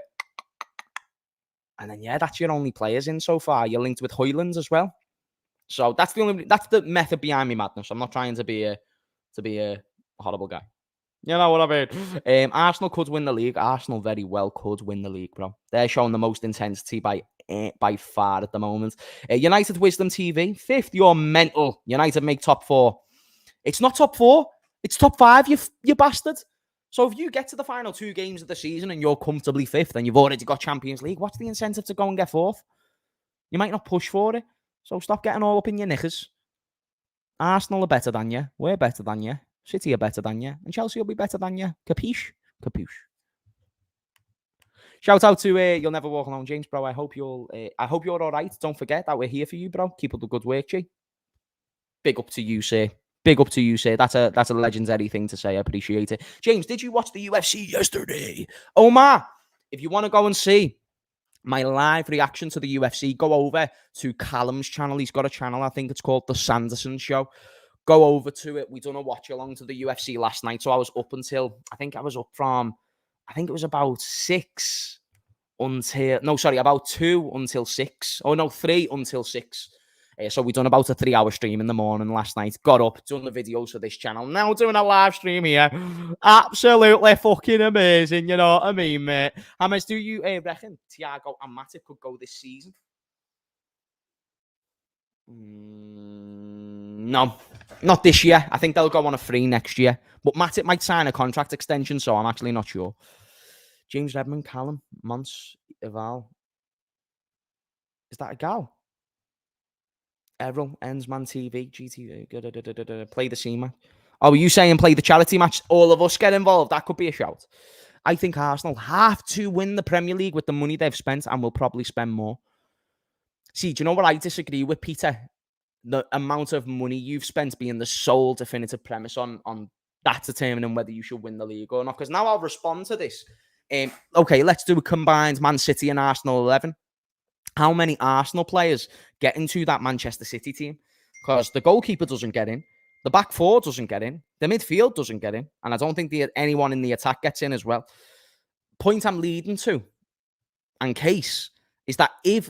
then, yeah, that's your only players in so far. You're linked with Højlund as well. So that's the method behind me madness. I'm not trying to be a horrible guy. You know what I mean? Arsenal could win the league. Arsenal very well could win the league, bro. They're showing the most intensity by far at the moment. United Wisdom TV, 5th. You're mental. United make top 4. It's not top 4. It's top 5, you bastard. So if you get to the final 2 games of the season and you're comfortably 5th and you've already got Champions League, what's the incentive to go and get 4th? You might not push for it. So stop getting all up in your knickers. Arsenal are better than you. We're better than you. City are better than you. And Chelsea will be better than you. Capiche? Capiche. Shout out to You'll Never Walk Alone, James, bro. I hope you're all right. Don't forget that we're here for you, bro. Keep up the good work, G. Big up to you, sir. Big up to you, sir. That's a legendary thing to say. I appreciate it. James, did you watch the UFC yesterday? Omar, if you want to go and see my live reaction to the UFC, go over to Callum's channel. He's got a channel, I think it's called The Sanderson Show. Go over to it. We done a watch along to the UFC last night. So I was up until, it was about 6 until, about 2 until 6. Oh, no, 3 until 6. So we done about a 3-hour stream in the morning last night. Got up, done the videos for this channel. Now doing a live stream here. Absolutely fucking amazing. You know what I mean, mate? Hamez, do you reckon Thiago and Matip could go this season? No, not this year. I think they'll go on a free next year. But Matip might sign a contract extension, so I'm actually not sure. James Redmond, Callum, Mons, Eval. Is that a gal? Errol, Ensman TV, GT, play the C match. Oh, are you saying play the charity match? All of us get involved. That could be a shout. I think Arsenal have to win the Premier League with the money they've spent and will probably spend more. See, do you know what I disagree with, Peter? The amount of money you've spent being the sole definitive premise on that determining whether you should win the league or not. Because now I'll respond to this. Okay, let's do a combined Man City and Arsenal 11. How many Arsenal players get into that Manchester City team? Because the goalkeeper doesn't get in, the back four doesn't get in, the midfield doesn't get in, and I don't think anyone in the attack gets in as well. Point I'm leading to, and case, is that if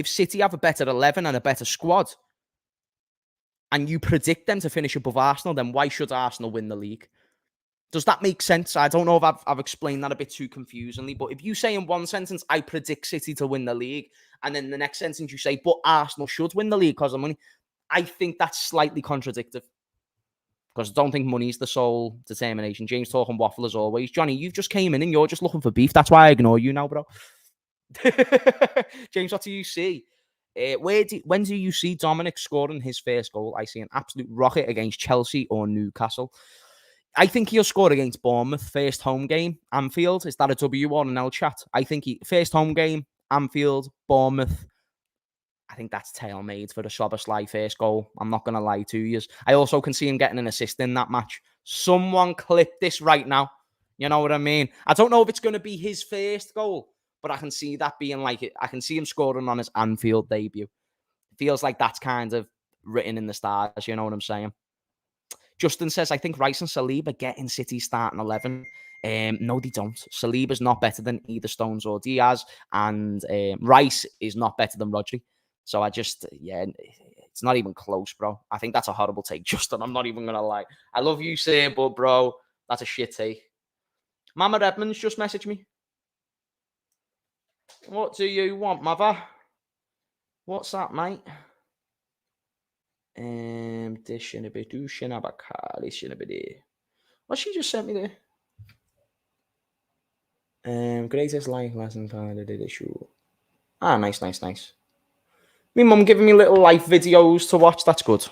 City have a better 11 and a better squad, and you predict them to finish above Arsenal, then why should Arsenal win the league? Does that make sense? I don't know if I've explained that a bit too confusingly, but if you say in one sentence, I predict City to win the league, and then the next sentence you say, but Arsenal should win the league because of money, I think that's slightly contradictory. Because I don't think money's the sole determination. James talking waffle as always. Johnny, you've just came in and you're just looking for beef. That's why I ignore you now, bro. James, what do you see? When do you see Dominik scoring his first goal? I see an absolute rocket against Chelsea or Newcastle. I think he'll score against Bournemouth, first home game, Anfield. Is that a W or an L chat? I think first home game, Anfield, Bournemouth. I think that's tailor-made for the Szoboszlai first goal. I'm not going to lie to you. I also can see him getting an assist in that match. Someone clip this right now. You know what I mean? I don't know if it's going to be his first goal, but I can see that being like it. I can see him scoring on his Anfield debut. It feels like that's kind of written in the stars. You know what I'm saying? Justin says, I think Rice and Saliba get in City starting 11. No, they don't. Saliba's not better than either Stones or Diaz, and Rice is not better than Rodri. So it's not even close, bro. I think that's a horrible take, Justin. I'm not even going to lie. I love you, sir, but bro, that's a shit take. Mama Edmonds just messaged me. What do you want, mother? What's that, mate? This shouldn't be do shouldn't have a car. This shouldn't be there. What she just sent me there? Greatest life lesson kind of did issue. Ah, nice. My mum giving me little life videos to watch. That's good.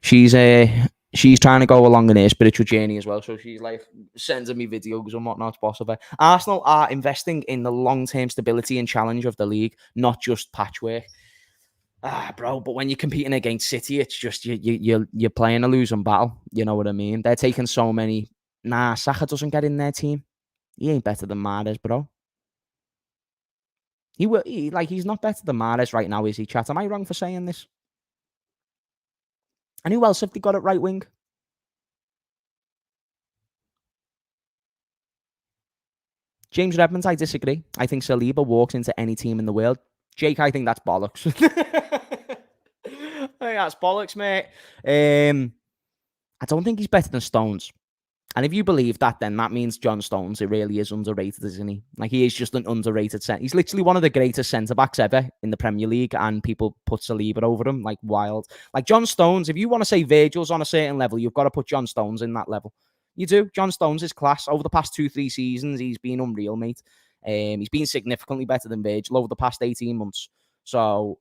She's trying to go along in her spiritual journey as well. So she's like sending me videos and whatnot possible. Arsenal are investing in the long-term stability and challenge of the league, not just patchwork. Bro, but when you're competing against City, it's just you're playing a losing battle. You know what I mean? They're taking so many. Nah, Saka doesn't get in their team. He ain't better than Mahrez, bro. He's not better than Mahrez right now, is he, chat? Am I wrong for saying this? And who else have they got at right wing? James Redmond, I disagree. I think Saliba walks into any team in the world. Jake, I think that's bollocks. I think that's bollocks, mate. I don't think he's better than Stones. And if you believe that, then that means John Stones, it really is underrated, isn't he? Like, he is just an underrated centre. He's literally one of the greatest centre-backs ever in the Premier League, and people put Saliba over him, like, wild. Like, John Stones, if you want to say Virgil's on a certain level, you've got to put John Stones in that level. You do. John Stones is class. Over the past 2-3 seasons, he's been unreal, mate. He's been significantly better than Virgil over the past 18 months. So,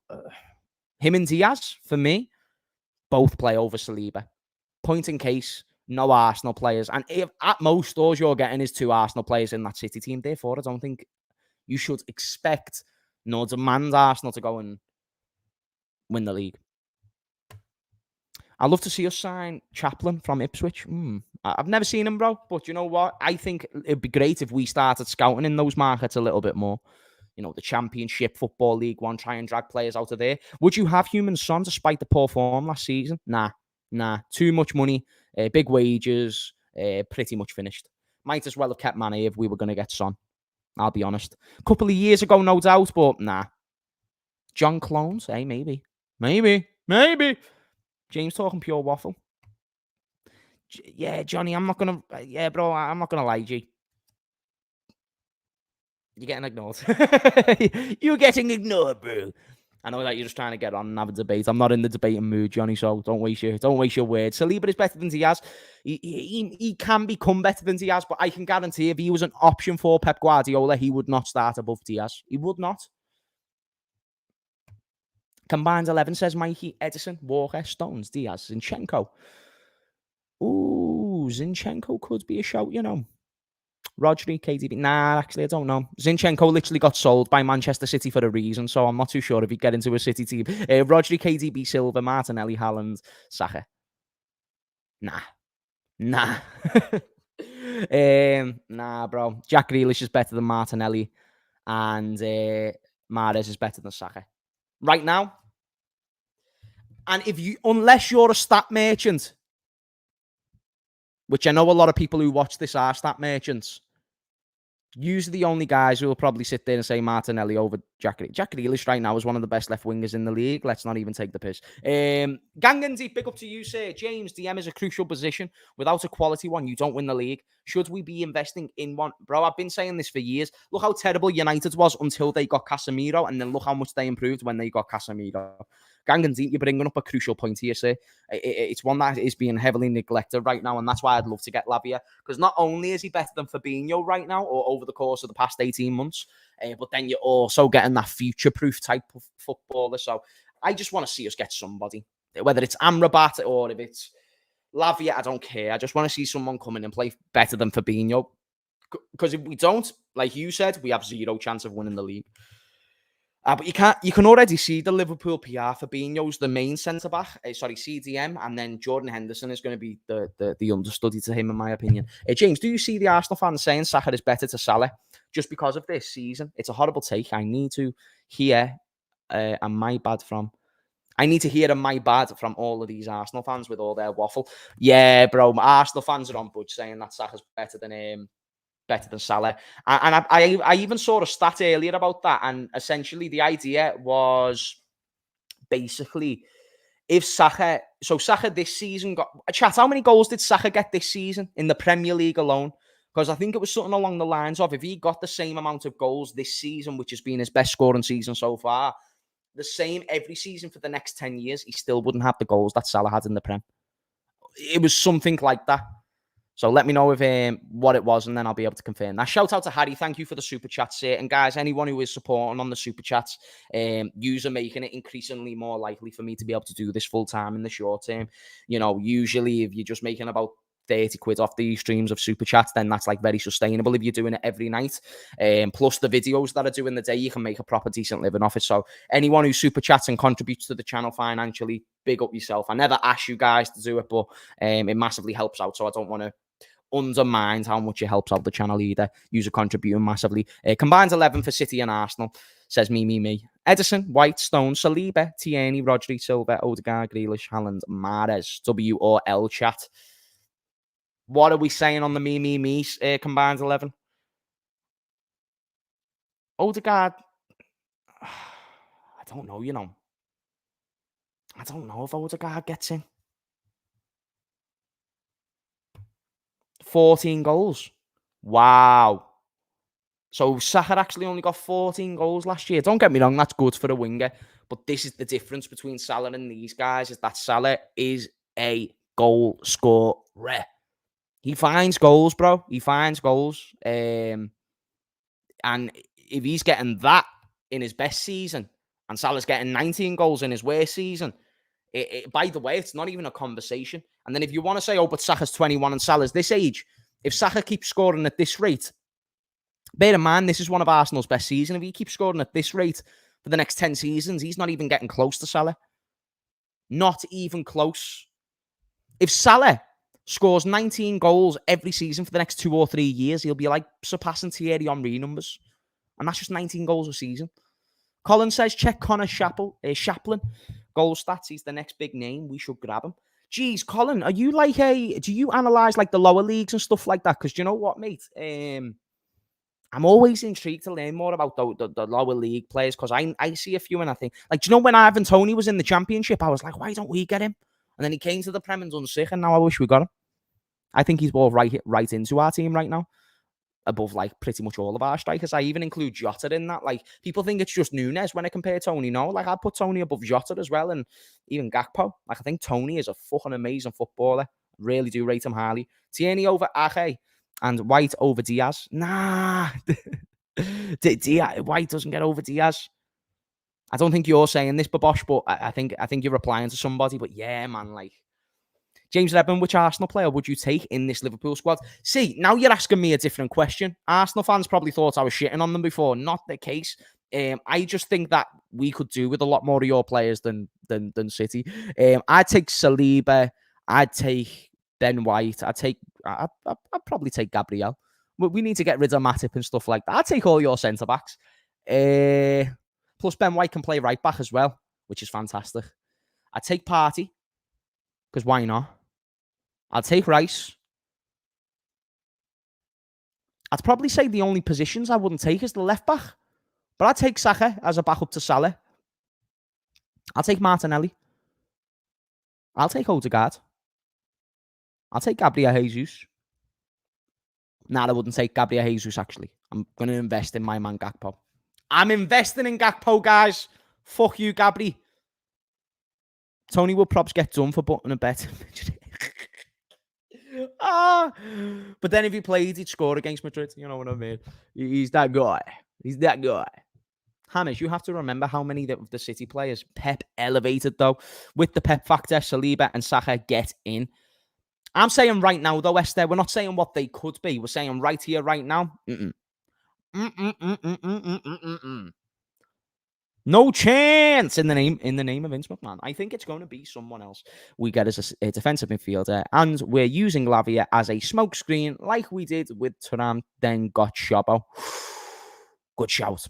him and Diaz, for me, both play over Saliba. Point in case, no Arsenal players. And if at most all you're getting is 2 Arsenal players in that City team, therefore I don't think you should expect nor demand Arsenal to go and win the league. I'd love to see us sign Chaplin from Ipswich. I've never seen him, bro. But you know what? I think it'd be great if we started scouting in those markets a little bit more. You know, the Championship, Football League One, try and drag players out of there. Would you have Human Son despite the poor form last season? Nah. Too much money, big wages, pretty much finished. Might as well have kept Mane if we were going to get Son. I'll be honest. A couple of years ago, no doubt, but nah. John Clones? Hey, maybe. James talking pure waffle. Yeah, Johnny, I'm not going to... Yeah, bro, I'm not going to lie, G. You're getting ignored. You're getting ignored, bro. I know that you're just trying to get on and have a debate. I'm not in the debating mood, Johnny, so don't waste your words. Saliba is better than Diaz. He can become better than Diaz, but I can guarantee if he was an option for Pep Guardiola, he would not start above Diaz. He would not. Combined 11, says Mikey, Edison, Walker, Stones, Diaz, Zinchenko. Ooh, Zinchenko could be a shout, you know. Rodri, KDB. Nah, actually, I don't know. Zinchenko literally got sold by Manchester City for a reason, so I'm not too sure if he'd get into a City team. Rodri, KDB, Silva, Martinelli, Haaland, Saka. Nah. Nah, bro. Jack Grealish is better than Martinelli, and Mahrez is better than Saka right now. And unless you're a stat merchant, which I know a lot of people who watch this are stat merchants, usually the only guys who will probably sit there and say Martinelli over Jack Grealish. Jack Grealish right now is one of the best left wingers in the league. Let's not even take the piss. Ganganzi, big up to you, sir. James, DM is a crucial position. Without a quality one, you don't win the league. Should we be investing in one? Bro, I've been saying this for years. Look how terrible United was until they got Casemiro, and then look how much they improved when they got Casemiro. Ganganzi, you're bringing up a crucial point here, sir. It's one that is being heavily neglected right now, and that's why I'd love to get Lavia, because not only is he better than Fabinho right now, or over the course of the past 18 months, but then you're also getting that future-proof type of footballer. So I just want to see us get somebody, whether it's Amrabat or if it's Lavia, I don't care. I just want to see someone come in and play better than Fabinho, because if we don't, like you said, we have zero chance of winning the league. But you can already see the Liverpool PR. Fabinho's the main centre-back, CDM, and then Jordan Henderson is going to be the understudy to him, in my opinion. James, do you see the Arsenal fans saying Saka is better to Salah just because of this season? It's a horrible take. I need to hear I need to hear my bad from all of these Arsenal fans with all their waffle. Yeah, bro, Arsenal fans are on budge saying that Saka's better than Salah. And I even saw a stat earlier about that. And essentially the idea was basically if Saka this season how many goals did Saka get this season in the Premier League alone? Because I think it was something along the lines of if he got the same amount of goals this season, which has been his best scoring season so far, the same every season for the next 10 years, he still wouldn't have the goals that Salah had in the Prem. It was something like that. So let me know if what it was, and then I'll be able to confirm that. Shout out to Harry. Thank you for the super chats, sir. And guys, anyone who is supporting on the super chats, yous are making it increasingly more likely for me to be able to do this full time in the short term. You know, usually if you're just making about 30 quid off these streams of super chats, then that's like very sustainable if you're doing it every night. Plus the videos that I do in the day, you can make a proper decent living off it. So anyone who super chats and contributes to the channel financially, big up yourself. I never ask you guys to do it, but it massively helps out. So I don't want to undermines how much it helps out the channel either. User contributing massively. Combines 11 for City and Arsenal. Says me. Edison, White, Stone, Saliba, Tierney, Rodri, Silva, Odegaard, Grealish, Haaland, Mahrez. W or L chat. What are we saying on the me combines 11? Odegaard. I don't know, you know. I don't know if Odegaard gets in. 14 goals. Wow. So Saka actually only got 14 goals last year. Don't get me wrong, that's good for a winger. But this is the difference between Salah and these guys, is that Salah is a goal scorer. He finds goals, bro. He finds goals. And if he's getting that in his best season, and Salah's getting 19 goals in his worst season, by the way, it's not even a conversation. And then if you want to say, but Saka's 21 and Salah's this age, if Saka keeps scoring at this rate, bear in mind, this is one of Arsenal's best seasons. If he keeps scoring at this rate for the next 10 seasons, he's not even getting close to Salah. Not even close. If Salah scores 19 goals every season for the next 2 or 3 years, he'll be like surpassing Thierry Henry numbers. And that's just 19 goals a season. Colin says, check Connor Chaplin. Goal stats, he's the next big name. We should grab him. Jeez, Colin, are you like do you analyse like the lower leagues and stuff like that? Because you know what, mate? I'm always intrigued to learn more about the lower league players, because I see a few and I think, like, do you know when Ivan Toney was in the Championship, I was like, why don't we get him? And then he came to the Prem and done sick, and now I wish we got him. I think he's ball right into our team right now, above like pretty much all of our strikers. I even include Jota in that. Like, people think it's just Nunez when I compare Toney. No, like, I'd put Toney above Jota as well, and even Gakpo. Like, I think Toney is a fucking amazing footballer. Really do rate him highly. Tierney over Ake and White over Diaz. Nah. White doesn't get over Diaz. I don't think you're saying this, Babosh, but I think you're replying to somebody. But yeah, man, like, James Redmond, which Arsenal player would you take in this Liverpool squad? See, now you're asking me a different question. Arsenal fans probably thought I was shitting on them before. Not the case. I just think that we could do with a lot more of your players than City. I'd take Saliba. I'd take Ben White. I'd probably take Gabriel. We need to get rid of Matip and stuff like that. I'd take all your centre-backs. Plus, Ben White can play right back as well, which is fantastic. I'd take Partey, because why not? I'd take Rice. I'd probably say the only positions I wouldn't take is the left back. But I'd take Saka as a backup to Salah. I'll take Martinelli. I'll take Odegaard. I'll take Gabriel Jesus. Nah, I wouldn't take Gabriel Jesus, actually. I'm going to invest in my man Gakpo. I'm investing in Gakpo, guys. Fuck you, Gabri. Toney will probs get done for butting a bet. But then if he played, he'd score against Madrid. You know what I mean? He's that guy. He's that guy. Hamez, you have to remember how many of the City players Pep elevated, though. With the Pep factor, Saliba and Saka get in. I'm saying right now, though, Esther, we're not saying what they could be. We're saying right here, right now. No chance in the name of Vince McMahon. I think it's going to be someone else we get as a defensive midfielder, and we're using Lavia as a smokescreen like we did with Thuram, then got Szobo. Good shout.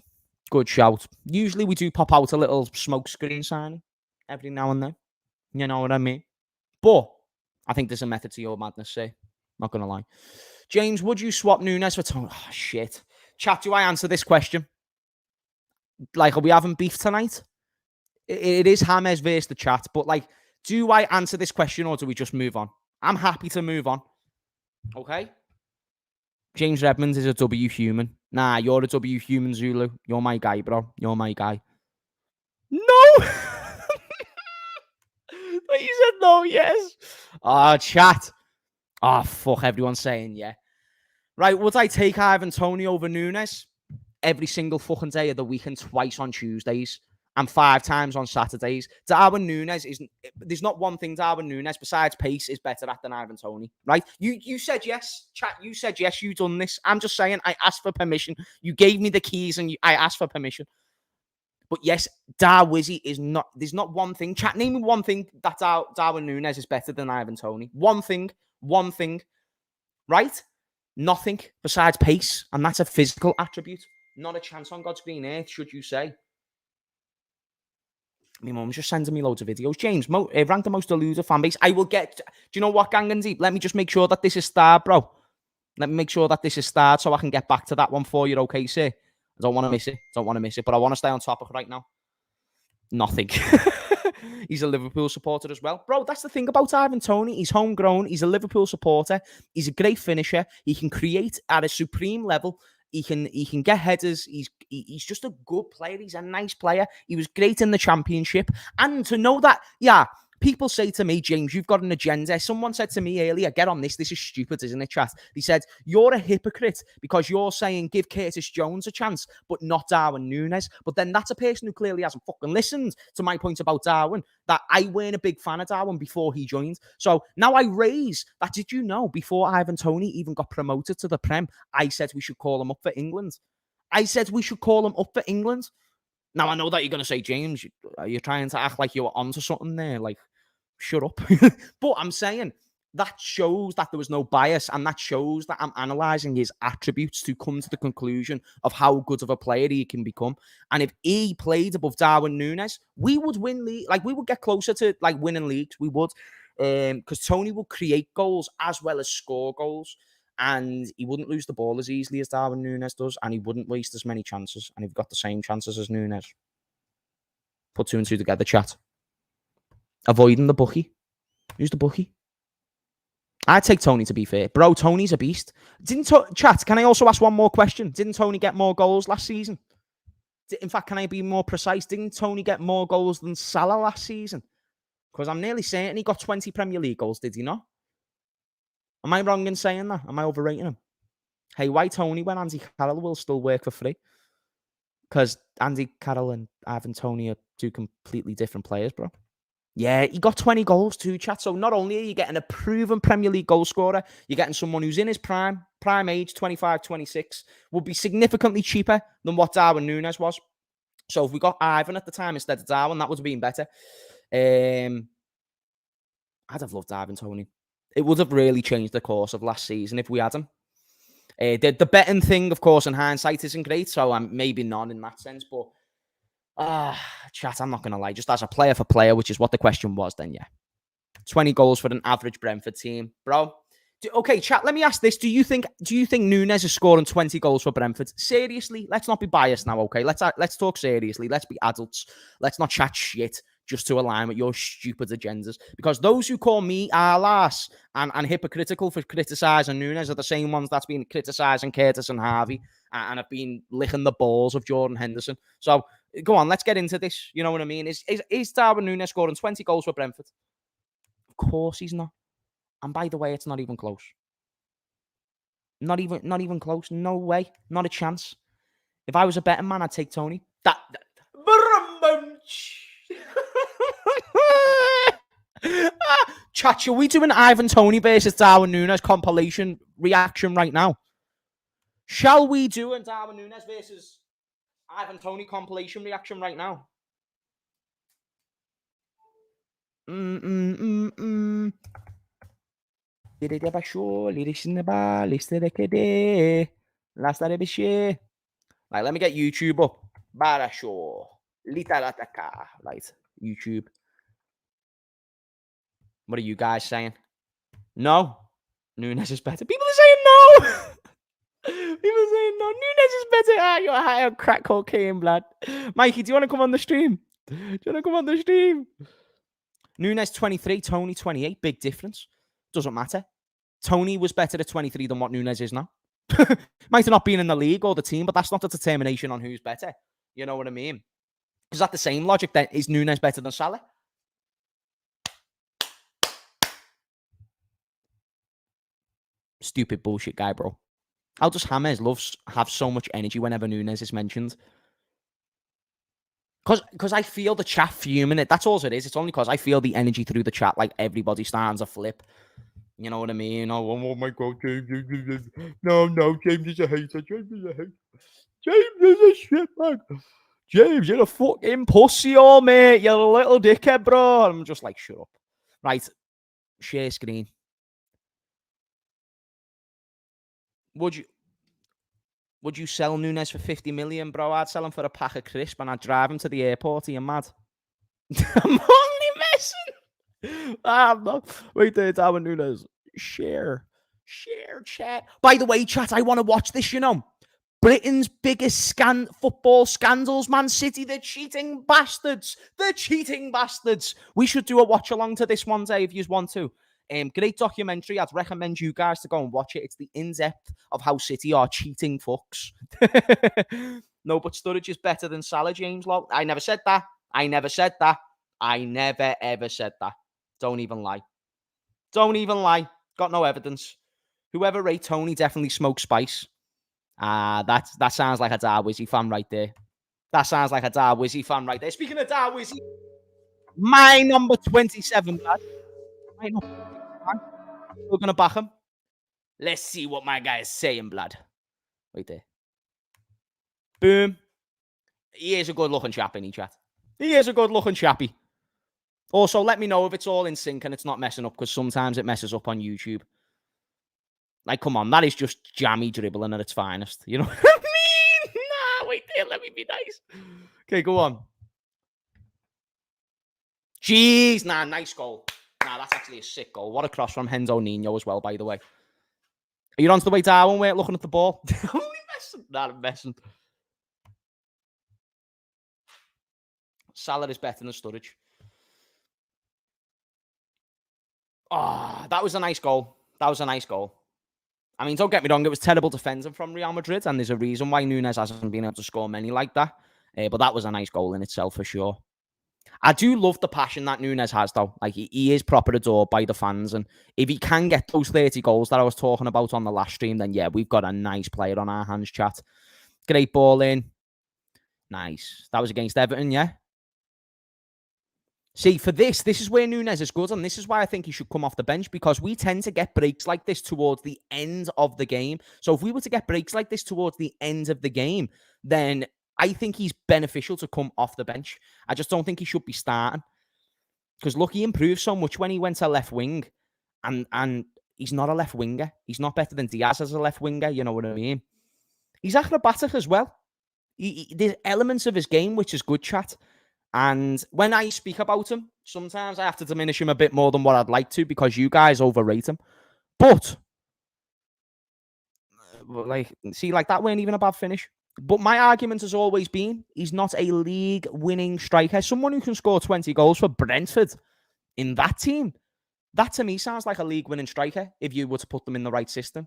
Good shout. Usually we do pop out a little smokescreen signing every now and then. You know what I mean? But I think there's a method to your madness, say. Not going to lie. James, would you swap Nunez for Toney? Oh, shit. Chat, do I answer this question? Like, are we having beef tonight? It is Hamez versus the chat, but like, do I answer this question or do we just move on? I'm happy to move on. Okay? James Redmond is a W human. Nah, you're a W human, Zulu. You're my guy, bro. You're my guy. No! He said no, yes. Oh, chat. Oh, fuck, everyone's saying yeah. Right, would I take Ivan Toney over Nunez? Every single fucking day of the week and twice on Tuesdays and 5 times on Saturdays. Darwin Nunez isn't. There's not one thing Darwin Nunez besides pace is better at than Ivan Toney, right? You said yes, chat. You said yes. You done this. I'm just saying. I asked for permission. You gave me the keys and I asked for permission. But yes, Darwizzy is not. There's not one thing. Chat. Name me one thing that Darwin Nunez is better than Ivan Toney. One thing. Right? Nothing besides pace, and that's a physical attribute. Not a chance on God's green earth, should you say. My mum's just sending me loads of videos. James, rank the most deluded fan base. I will get... Do you know what, Gang and Deep? Let me just make sure that this is starred, bro. Let me make sure that this is starred so I can get back to that one for you, okay, sir? I don't want to miss it. But I want to stay on topic right now. Nothing. He's a Liverpool supporter as well. Bro, that's the thing about Ivan Toney. He's homegrown. He's a Liverpool supporter. He's a great finisher. He can create at a supreme level. He can get headers. He's just a good player. He's a nice player. He was great in the Championship. And to know that, yeah, people say to me, James, you've got an agenda. Someone said to me earlier, get on this. This is stupid, isn't it, chat? He said, you're a hypocrite because you're saying give Curtis Jones a chance, but not Darwin Nunez. But then that's a person who clearly hasn't fucking listened to my point about Darwin, that I weren't a big fan of Darwin before he joined. So now I raise that, did you know, before Ivan Toney even got promoted to the Prem, I said we should call him up for England. Now, I know that you're going to say, James, you're trying to act like you were onto something there. Like, shut up. But I'm saying that shows that there was no bias, and that shows that I'm analysing his attributes to come to the conclusion of how good of a player he can become. And if he played above Darwin Nunez, we would win league. Like, we would get closer to like winning leagues. We would, because Toney will create goals as well as score goals. And he wouldn't lose the ball as easily as Darwin Nunez does, and he wouldn't waste as many chances, and he've got the same chances as Nunez. Put 2 and 2 together, chat. Avoiding the bookie. Who's the bookie? I'd take Toney, to be fair. Bro, Toney's a beast. Chat, can I also ask one more question? Didn't Toney get more goals last season? In fact, can I be more precise? Didn't Toney get more goals than Salah last season? Because I'm nearly certain he got 20 Premier League goals, did he not? Am I wrong in saying that? Am I overrating him? Hey, why Toney when Andy Carroll will still work for free? Because Andy Carroll and Ivan Toney are 2 completely different players, bro. Yeah, he got 20 goals too, chat. So not only are you getting a proven Premier League goal scorer, you're getting someone who's in his prime age, 25, 26, would be significantly cheaper than what Darwin Nunez was. So if we got Ivan at the time instead of Darwin, that would have been better. I'd have loved Ivan Toney. It would have really changed the course of last season if we had him. The betting thing, of course, in hindsight isn't great, so I'm maybe not in that sense. But chat, I'm not gonna lie, just as a player for player, which is what the question was, then yeah, 20 goals for an average Brentford team, bro. Okay, chat. Let me ask this: Do you think Nunez is scoring 20 goals for Brentford? Seriously, let's not be biased now. Okay, let's talk seriously. Let's be adults. Let's not chat shit just to align with your stupid agendas. Because those who call me alas and hypocritical for criticising Nunez are the same ones that's been criticising Curtis and Harvey and have been licking the balls of Jordan Henderson. So go on, let's get into this. You know what I mean? Is Darwin Nunez scoring 20 goals for Brentford? Of course he's not. And by the way, it's not even close. Not even close. No way. Not a chance. If I was a betting man, I'd take Toney. Chat, shall we do an Ivan Toney versus Darwin Nunez compilation reaction right now? Shall we do a Darwin Nunez versus Ivan Toney compilation reaction right now? Like, let me get YouTube up. Right, YouTube. What are you guys saying? No? Nunez is better. People are saying no! People are saying no. Nunez is better. You're high on crack cocaine, blood. Mikey, do you want to come on the stream? Nunez 23, Toney 28. Big difference. Doesn't matter. Toney was better at 23 than what Nunez is now. Might have not been in the league or the team, but that's not a determination on who's better. You know what I mean? Is that the same logic that is Nunez better than Salah? Stupid bullshit guy, bro. How does Hamez have so much energy whenever Nunez is mentioned? Because I feel the chat fuming it. That's all it is. It's only because I feel the energy through the chat, like everybody starting to flip. You know what I mean? Oh my God, James. No, James is a hater. James is a shitbag. James, you're a fucking pussy, oh mate. You're a little dickhead, bro. I'm just like, shut up. Right. Share screen. Would you sell Nunez for 50 million, bro? I'd sell him for a pack of crisp and I'd drive him to the airport. Are you mad? I'm only messing. I'm not. Wait there, Darwin Nunez. Share chat. By the way, chat, I want to watch this, you know. Britain's biggest football scandals, Man City, the cheating bastards. We should do a watch along to this one day if you want to. Great documentary. I'd recommend you guys to go and watch it. It's the in-depth of how City are cheating fucks. No, but Sturridge is better than Salah, James Lowe. I never said that. I never ever said that. Don't even lie. Got no evidence. Whoever rate Toney definitely smokes spice. That sounds like a Darwizzy fan right there. Speaking of Darwizzy, my number 27, lad. We're going to back him. Let's see what my guy is saying, blood. Right there. Boom. He is a good-looking chap in chat. Also, let me know if it's all in sync and it's not messing up, because sometimes it messes up on YouTube. Like, come on, that is just jammy dribbling at its finest. You know what I mean? Nah, wait there, let me be nice. Okay, go on. Jeez, nah, nice goal. Nah, that's actually a sick goal. What a cross from Hendo Nino as well, by the way. Are you on to the way down? We're looking at the ball. I'm messing. Salah is better than Sturridge. That was a nice goal. I mean, don't get me wrong, it was terrible defending from Real Madrid, and there's a reason why Nunez hasn't been able to score many like that. But that was a nice goal in itself, for sure. I do love the passion that Nunez has, though. Like, he is proper adored by the fans, and if he can get those 30 goals that I was talking about on the last stream, then yeah, we've got a nice player on our hands, chat. Great ball in. Nice. That was against Everton, yeah? See, for this is where Nunez is good, and this is why I think he should come off the bench, because we tend to get breaks like this towards the end of the game. So if we were to get breaks like this towards the end of the game, then I think he's beneficial to come off the bench. I just don't think he should be starting. Because look, he improved so much when he went to left wing, And he's not a left winger. He's not better than Diaz as a left winger. You know what I mean? He's acrobatic as well. There's elements of his game which is good, chat. And when I speak about him, sometimes I have to diminish him a bit more than what I'd like to because you guys overrate him. But, like, see, like that weren't even a bad finish. But my argument has always been he's not a league-winning striker. Someone who can score 20 goals for Brentford in that team, that to me sounds like a league-winning striker if you were to put them in the right system.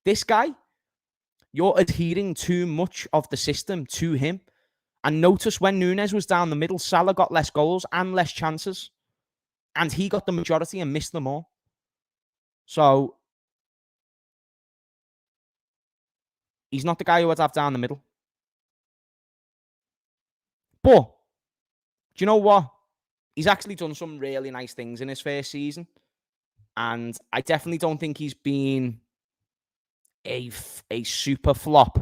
This guy, you're adhering too much of the system to him. And notice when Nunez was down the middle, Salah got less goals and less chances. And he got the majority and missed them all. So, he's not the guy who I'd have down the middle. But, do you know what? He's actually done some really nice things in his first season. And I definitely don't think he's been a super flop.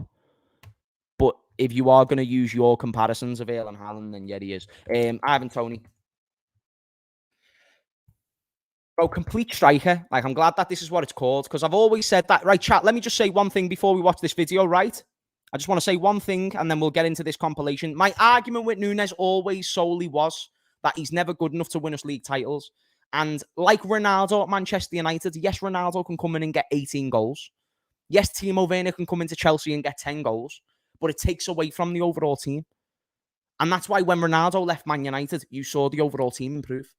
But if you are going to use your comparisons of Erling Haaland, then yeah, he is. Ivan Toney. Bro, complete striker. Like, I'm glad that this is what it's called, because I've always said that. Right, chat, let me just say one thing before we watch this video, right? I just want to say one thing, and then we'll get into this compilation. My argument with Nunez always solely was that he's never good enough to win us league titles. And like Ronaldo at Manchester United, yes, Ronaldo can come in and get 18 goals. Yes, Timo Werner can come into Chelsea and get 10 goals. But it takes away from the overall team. And that's why when Ronaldo left Man United, you saw the overall team improve.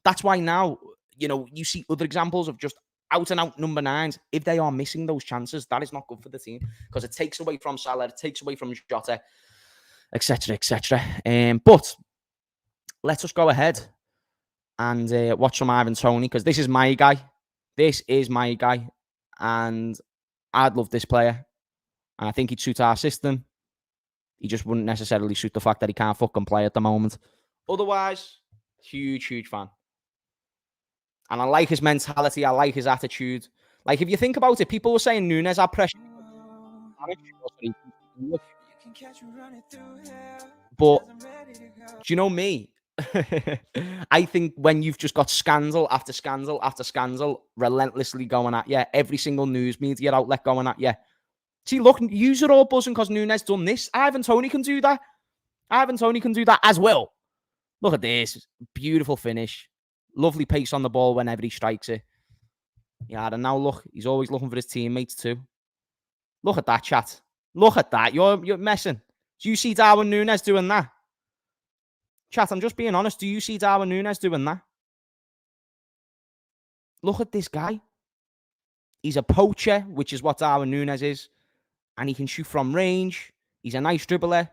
That's why now, you know, you see other examples of just out-and-out number 9s. If they are missing those chances, that is not good for the team because it takes away from Salah, it takes away from Jota, etc., etc. But let us go ahead and watch some Ivan Toney because this is my guy. This is my guy. And I'd love this player. And I think he'd suit our system. He just wouldn't necessarily suit the fact that he can't fucking play at the moment. Otherwise, huge, huge fan. And I like his mentality. I like his attitude. Like, if you think about it, people were saying Nunez had pressure. But, do you know me? I think when you've just got scandal after scandal after scandal relentlessly going at you, every single news media outlet going at you. See, look, yous are all buzzing because Nunez done this. Ivan Toney can do that. Ivan Toney can do that as well. Look at this. Beautiful finish. Lovely pace on the ball whenever he strikes it. Yeah, and now look, he's always looking for his teammates too. Look at that, chat. Look at that. You're messing. Do you see Darwin Nunez doing that? Chat, I'm just being honest. Do you see Darwin Nunez doing that? Look at this guy. He's a poacher, which is what Darwin Nunez is. And he can shoot from range. He's a nice dribbler.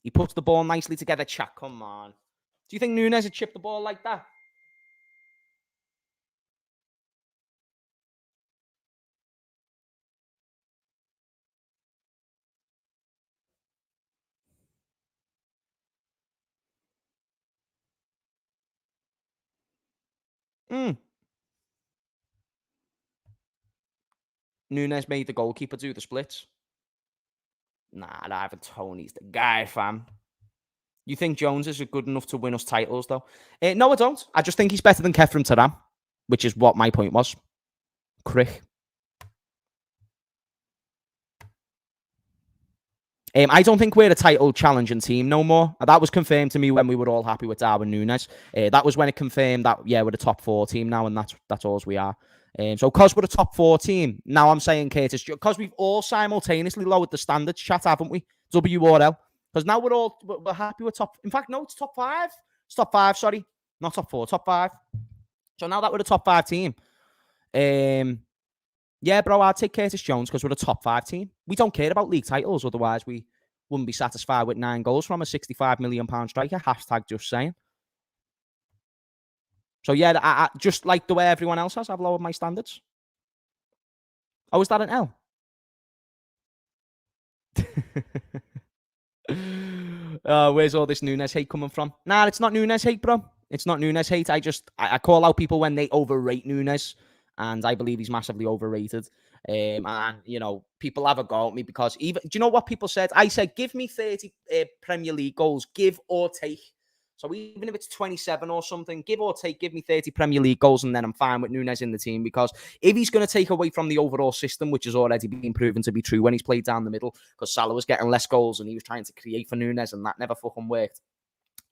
He puts the ball nicely together. Chat, come on. Do you think Nunez would chip the ball like that? Nunez made the goalkeeper do the splits. Nah, Ivan Toney's the guy, fam. You think Jones is good enough to win us titles, though? No, I don't. I just think he's better than Khephren Thuram, which is what my point was. Crick. I don't think we're a title challenging team no more. That was confirmed to me when we were all happy with Darwin Nunez. That was when it confirmed that, yeah, we're a top 4 team now, and that's all we are. So because we're a top 4 team, now I'm saying, Curtis, because we've all simultaneously lowered the standards, chat, haven't we? WRL. Because now we're happy with top. In fact, no, it's top 5. It's top 5, sorry. Not top 4, top 5. So now that we're a top 5 team, yeah, bro, I'll take Curtis Jones because we're a top 5 team. We don't care about league titles. Otherwise, we wouldn't be satisfied with 9 goals from a £65 million striker. Hashtag just saying. So, yeah, I just like the way everyone else has, I've lowered my standards. Oh, is that an L? Where's all this Nunez hate coming from? Nah, it's not Nunez hate, bro. It's not Nunez hate. I call out people when they overrate Nunez. And I believe he's massively overrated. And, you know, people have a go at me because do you know what people said? I said, give me 30 Premier League goals, give or take. So even if it's 27 or something, give or take, give me 30 Premier League goals, and then I'm fine with Nunez in the team. Because if he's going to take away from the overall system, which has already been proven to be true when he's played down the middle, because Salah was getting less goals and he was trying to create for Nunez, and that never fucking worked.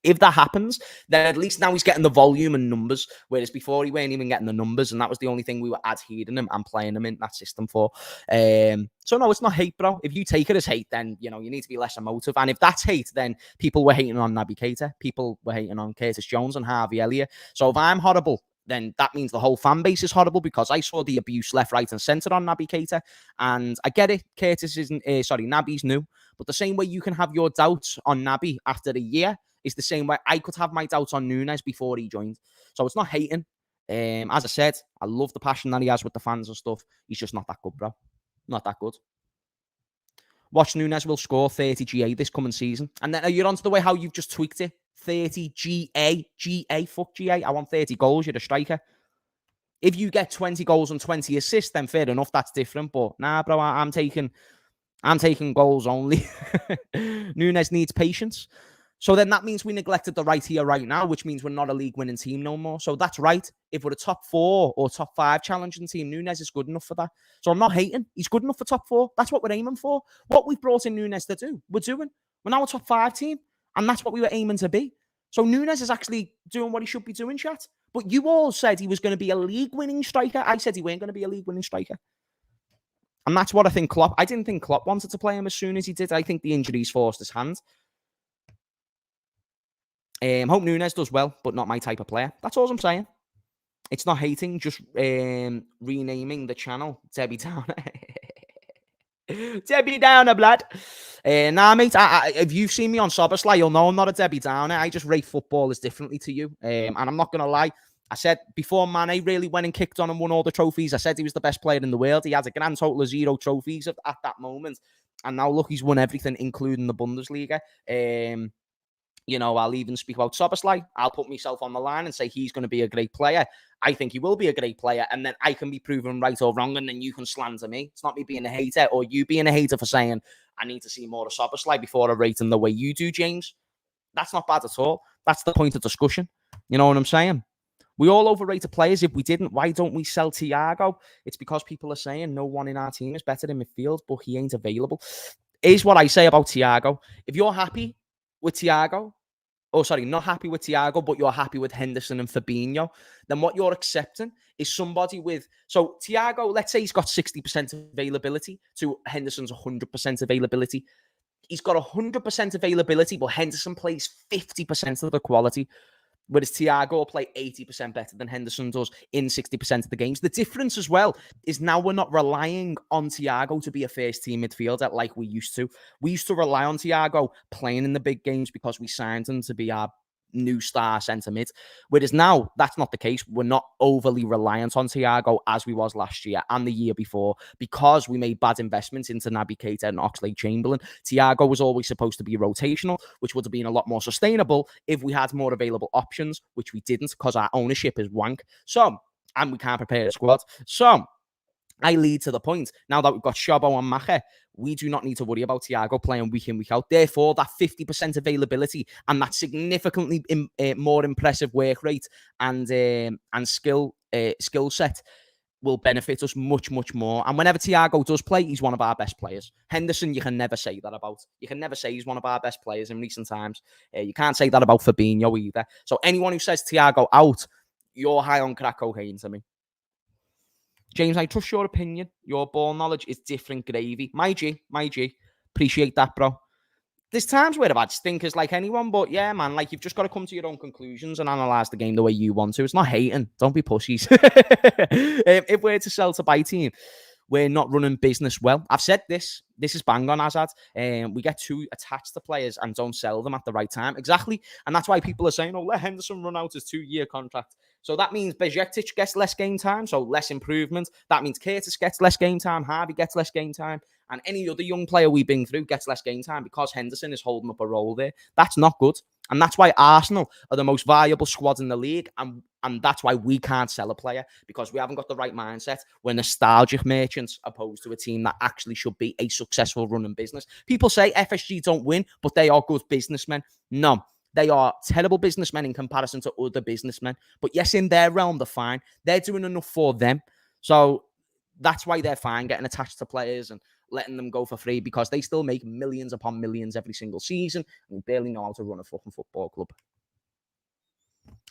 If that happens, then at least now he's getting the volume and numbers, whereas before he weren't even getting the numbers, and that was the only thing we were adhering him and playing him in that system for. So no, it's not hate, bro. If you take it as hate, then, you know, you need to be less emotive. And if that's hate, then people were hating on Naby Keita, people were hating on Curtis Jones and Harvey Elliott. So if I'm horrible, then that means the whole fan base is horrible, because I saw the abuse left, right, and centre on Naby Keita. And I get it, Naby's new. But the same way you can have your doubts on Naby after a year is the same way I could have my doubts on Nunez before he joined. So it's not hating. As I said, I love the passion that he has with the fans and stuff. He's just not that good, bro. Not that good. Watch Nunez will score 30 GA this coming season. And then you're onto the way how you've just tweaked it. 30 GA, fuck GA. I want 30 goals. You're a striker. If you get 20 goals and 20 assists, then fair enough, that's different. But nah, bro, I'm taking goals only. Nunez needs patience. So then that means we neglected the right here, right now, which means we're not a league-winning team no more. So that's right. If we're a top 4 or top 5 challenging team, Nunez is good enough for that. So I'm not hating. He's good enough for top 4. That's what we're aiming for. What we've brought in Nunez to do, we're doing. We're now a top 5 team, and that's what we were aiming to be. So Nunez is actually doing what he should be doing, chat. But you all said he was going to be a league-winning striker. I said he weren't going to be a league-winning striker. And that's what I think Klopp... I didn't think Klopp wanted to play him as soon as he did. I think the injuries forced his hand. Hope Nunez does well, but not my type of player. That's all I'm saying. It's not hating, just renaming the channel Debbie Downer. Debbie Downer, blood. Nah, mate, if you've seen me on Szoboszlai, you'll know I'm not a Debbie Downer. I just rate footballers differently to you. And I'm not going to lie. I said before Mane really went and kicked on and won all the trophies, I said he was the best player in the world. He had a grand total of 0 trophies at that moment. And now look, he's won everything, including the Bundesliga. You know, I'll even speak about Szoboszlai. I'll put myself on the line and say he's going to be a great player. I think he will be a great player, and then I can be proven right or wrong, and then you can slander me. It's not me being a hater or you being a hater for saying I need to see more of Szoboszlai before I rate him the way you do, James. That's not bad at all. That's the point of discussion. You know what I'm saying? We all overrated players. If we didn't, why don't we sell Thiago? It's because people are saying no one in our team is better in midfield, but he ain't available. Here's what I say about Thiago. If you're happy with Thiago, not happy with Thiago, but you're happy with Henderson and Fabinho, then what you're accepting is somebody with... So Thiago, let's say he's got 60% availability to Henderson's 100% availability. He's got 100% availability, but Henderson plays 50% of the quality, whereas Thiago will play 80% better than Henderson does in 60% of the games. The difference as well is now we're not relying on Thiago to be a first-team midfielder like we used to. We used to rely on Thiago playing in the big games because we signed him to be our new star centre mid. Whereas now, that's not the case. We're not overly reliant on Thiago as we was last year and the year before because we made bad investments into Naby Keita and Oxlade-Chamberlain. Thiago was always supposed to be rotational, which would have been a lot more sustainable if we had more available options, which we didn't because our ownership is wank. And we can't prepare a squad. So, I lead to the point. Now that we've got Szobo and Mache, we do not need to worry about Thiago playing week in, week out. Therefore, that 50% availability and that significantly more impressive work rate and skill set will benefit us much, much more. And whenever Thiago does play, he's one of our best players. Henderson, you can never say that about. You can never say he's one of our best players in recent times. You can't say that about Fabinho either. So anyone who says Thiago out, you're high on crack cocaine to me. James, I trust your opinion. Your ball knowledge is different gravy. My G. Appreciate that, bro. There's times where I've had stinkers like anyone, but yeah, man, like you've just got to come to your own conclusions and analyse the game the way you want to. It's not hating. Don't be pussies. If we're to sell to buy team, we're not running business well. I've said this. This is bang on, Azad. We get too attached to players and don't sell them at the right time. Exactly. And that's why people are saying, let Henderson run out his 2-year contract. So that means Besiktas gets less game time, so less improvement. That means Curtis gets less game time, Harvey gets less game time, and any other young player we bring through gets less game time because Henderson is holding up a role there. That's not good. And that's why Arsenal are the most valuable squad in the league, and that's why we can't sell a player, because we haven't got the right mindset. We're nostalgic merchants opposed to a team that actually should be a successful running business. People say FSG don't win, but they are good businessmen. No. They are terrible businessmen in comparison to other businessmen. But yes, in their realm, they're fine. They're doing enough for them. So that's why they're fine getting attached to players and letting them go for free, because they still make millions upon millions every single season and barely know how to run a fucking football club.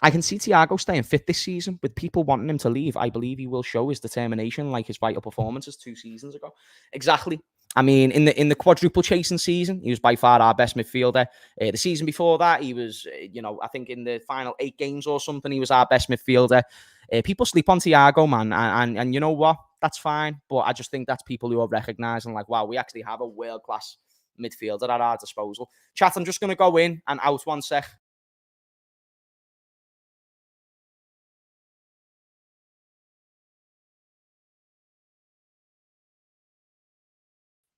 I can see Thiago staying fit this season. With people wanting him to leave, I believe he will show his determination like his vital performances 2 seasons ago. Exactly. I mean, in the quadruple chasing season, he was by far our best midfielder. The season before that, he was, I think in the final 8 games or something, he was our best midfielder. People sleep on Thiago, man, and you know what? That's fine. But I just think that's people who are recognising, like, wow, we actually have a world-class midfielder at our disposal. Chat, I'm just going to go in and out 1 sec.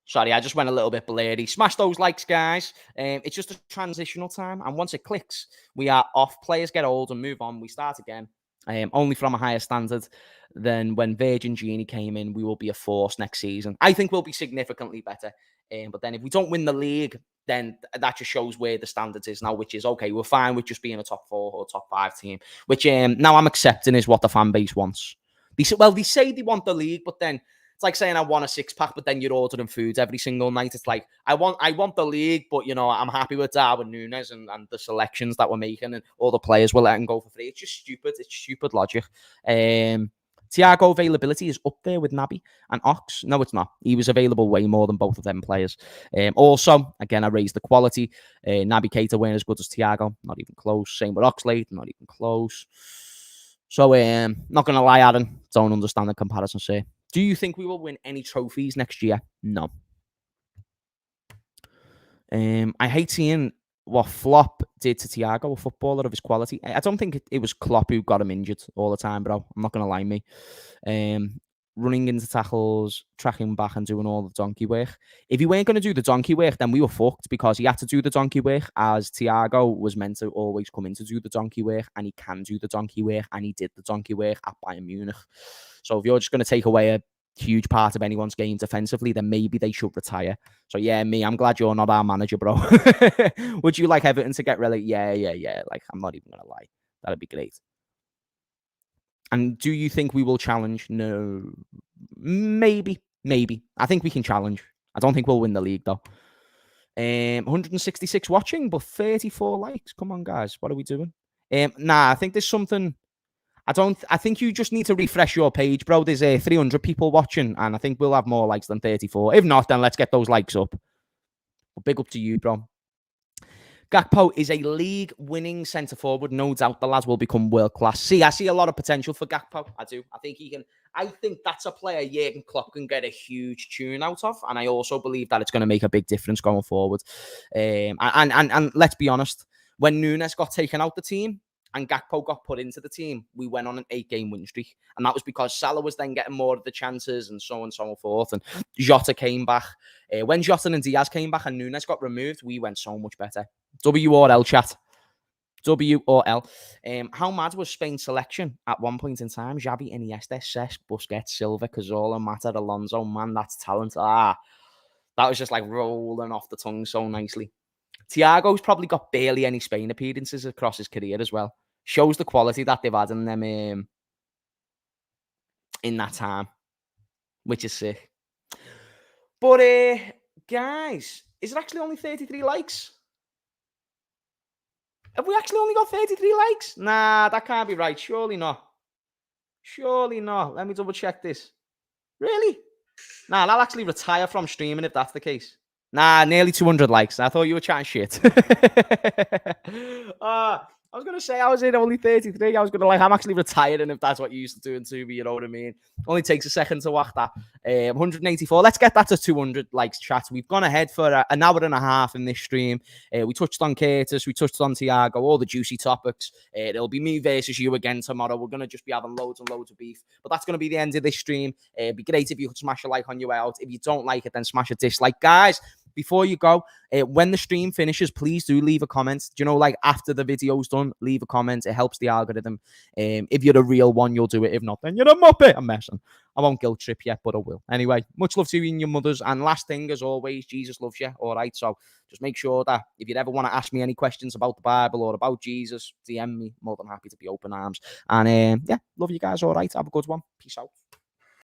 Sorry, I just went a little bit blurry. Smash those likes, guys. It's just a transitional time. And once it clicks, we are off. Players get old and move on. We start again. Only from a higher standard than when Virgin Genie came in. We will be a force next season. I think we'll be significantly better. But then if we don't win the league, then that just shows where the standards is now, which is, okay, we're fine with just being a top 4 or top 5 team, which now I'm accepting is what the fan base wants. They say they want the league, but then it's like saying I want a 6-pack, but then you're ordering foods every single night. It's like, I want the league, but, I'm happy with Darwin Nunez and the selections that we're making and all the players we're letting go for free. It's just stupid. It's stupid logic. Thiago availability is up there with Naby and Ox. No, it's not. He was available way more than both of them players. Also, again, I raised the quality. Naby Keita weren't as good as Thiago. Not even close. Same with Oxlade. Not even close. So, not going to lie, Aaron. Don't understand the comparison here. Do you think we will win any trophies next year? No. I hate seeing what Flop did to Thiago, a footballer of his quality. I don't think it was Klopp who got him injured all the time, bro. I'm not going to lie, me. Running into tackles, tracking back and doing all the donkey work. If he weren't going to do the donkey work, then we were fucked, because he had to do the donkey work, as Thiago was meant to always come in to do the donkey work, and he can do the donkey work, and he did the donkey work at Bayern Munich. So if you're just going to take away a huge part of anyone's game defensively, then maybe they should retire. So yeah, I'm glad you're not our manager, bro. Would you like Everton to get relegated? Yeah. Like, I'm not even gonna lie. That'd be great. And do you think we will challenge? No. Maybe. I think we can challenge. I don't think we'll win the league, though. 166 watching, but 34 likes. Come on, guys. What are we doing? I think there's something... I think you just need to refresh your page, bro. There's 300 people watching, and I think we'll have more likes than 34. If not, then let's get those likes up. But big up to you, bro. Gakpo is a league-winning centre-forward. No doubt the lads will become world-class. I see a lot of potential for Gakpo. I do. I think he can. I think that's a player Jurgen Klopp can get a huge tune out of, and I also believe that it's going to make a big difference going forward. And let's be honest, when Nunez got taken out the team and Gakpo got put into the team, we went on an 8-game win streak. And that was because Salah was then getting more of the chances and so on and so forth. And Jota came back. When Jota and Diaz came back and Nunez got removed, we went so much better. W or L, chat. W or L. How mad was Spain's selection at one point in time? Xavi, Iniesta, Cesc, Busquets, Silva, Cazorla, Mata, Alonso. Man, that's talent. That was just like rolling off the tongue so nicely. Thiago's probably got barely any Spain appearances across his career as well. Shows the quality that they've had in them in that time, which is sick. But guys, is it actually only 33 likes? Have we actually only got 33 likes? Nah, that can't be right. Surely not. Let me double check this. Really? Nah, I'll actually retire from streaming if that's the case. Nah, nearly 200 likes. I thought you were chatting shit. I was going to say I was in only 33. I was going to I'm actually retiring if that's what you used to do to me, you know what I mean? Only takes a second to whack that. 184. Let's get that to 200 likes, chat. We've gone ahead for an hour and a half in this stream. We touched on Curtis. We touched on Thiago, all the juicy topics. It'll be me versus you again tomorrow. We're going to just be having loads and loads of beef. But that's going to be the end of this stream. It'd be great if you could smash a like on your way out. If you don't like it, then smash a dislike. Guys, before you go, when the stream finishes, please do leave a comment. Do you know, after the video's done, leave a comment. It helps the algorithm. If you're a real one, you'll do it. If not, then you're a muppet. I'm messing. I won't guilt trip yet, but I will. Anyway, much love to you and your mothers. And last thing, as always, Jesus loves you. All right. So just make sure that if you ever want to ask me any questions about the Bible or about Jesus, DM me. More than happy to be open arms. And yeah, love you guys. All right. Have a good one. Peace out.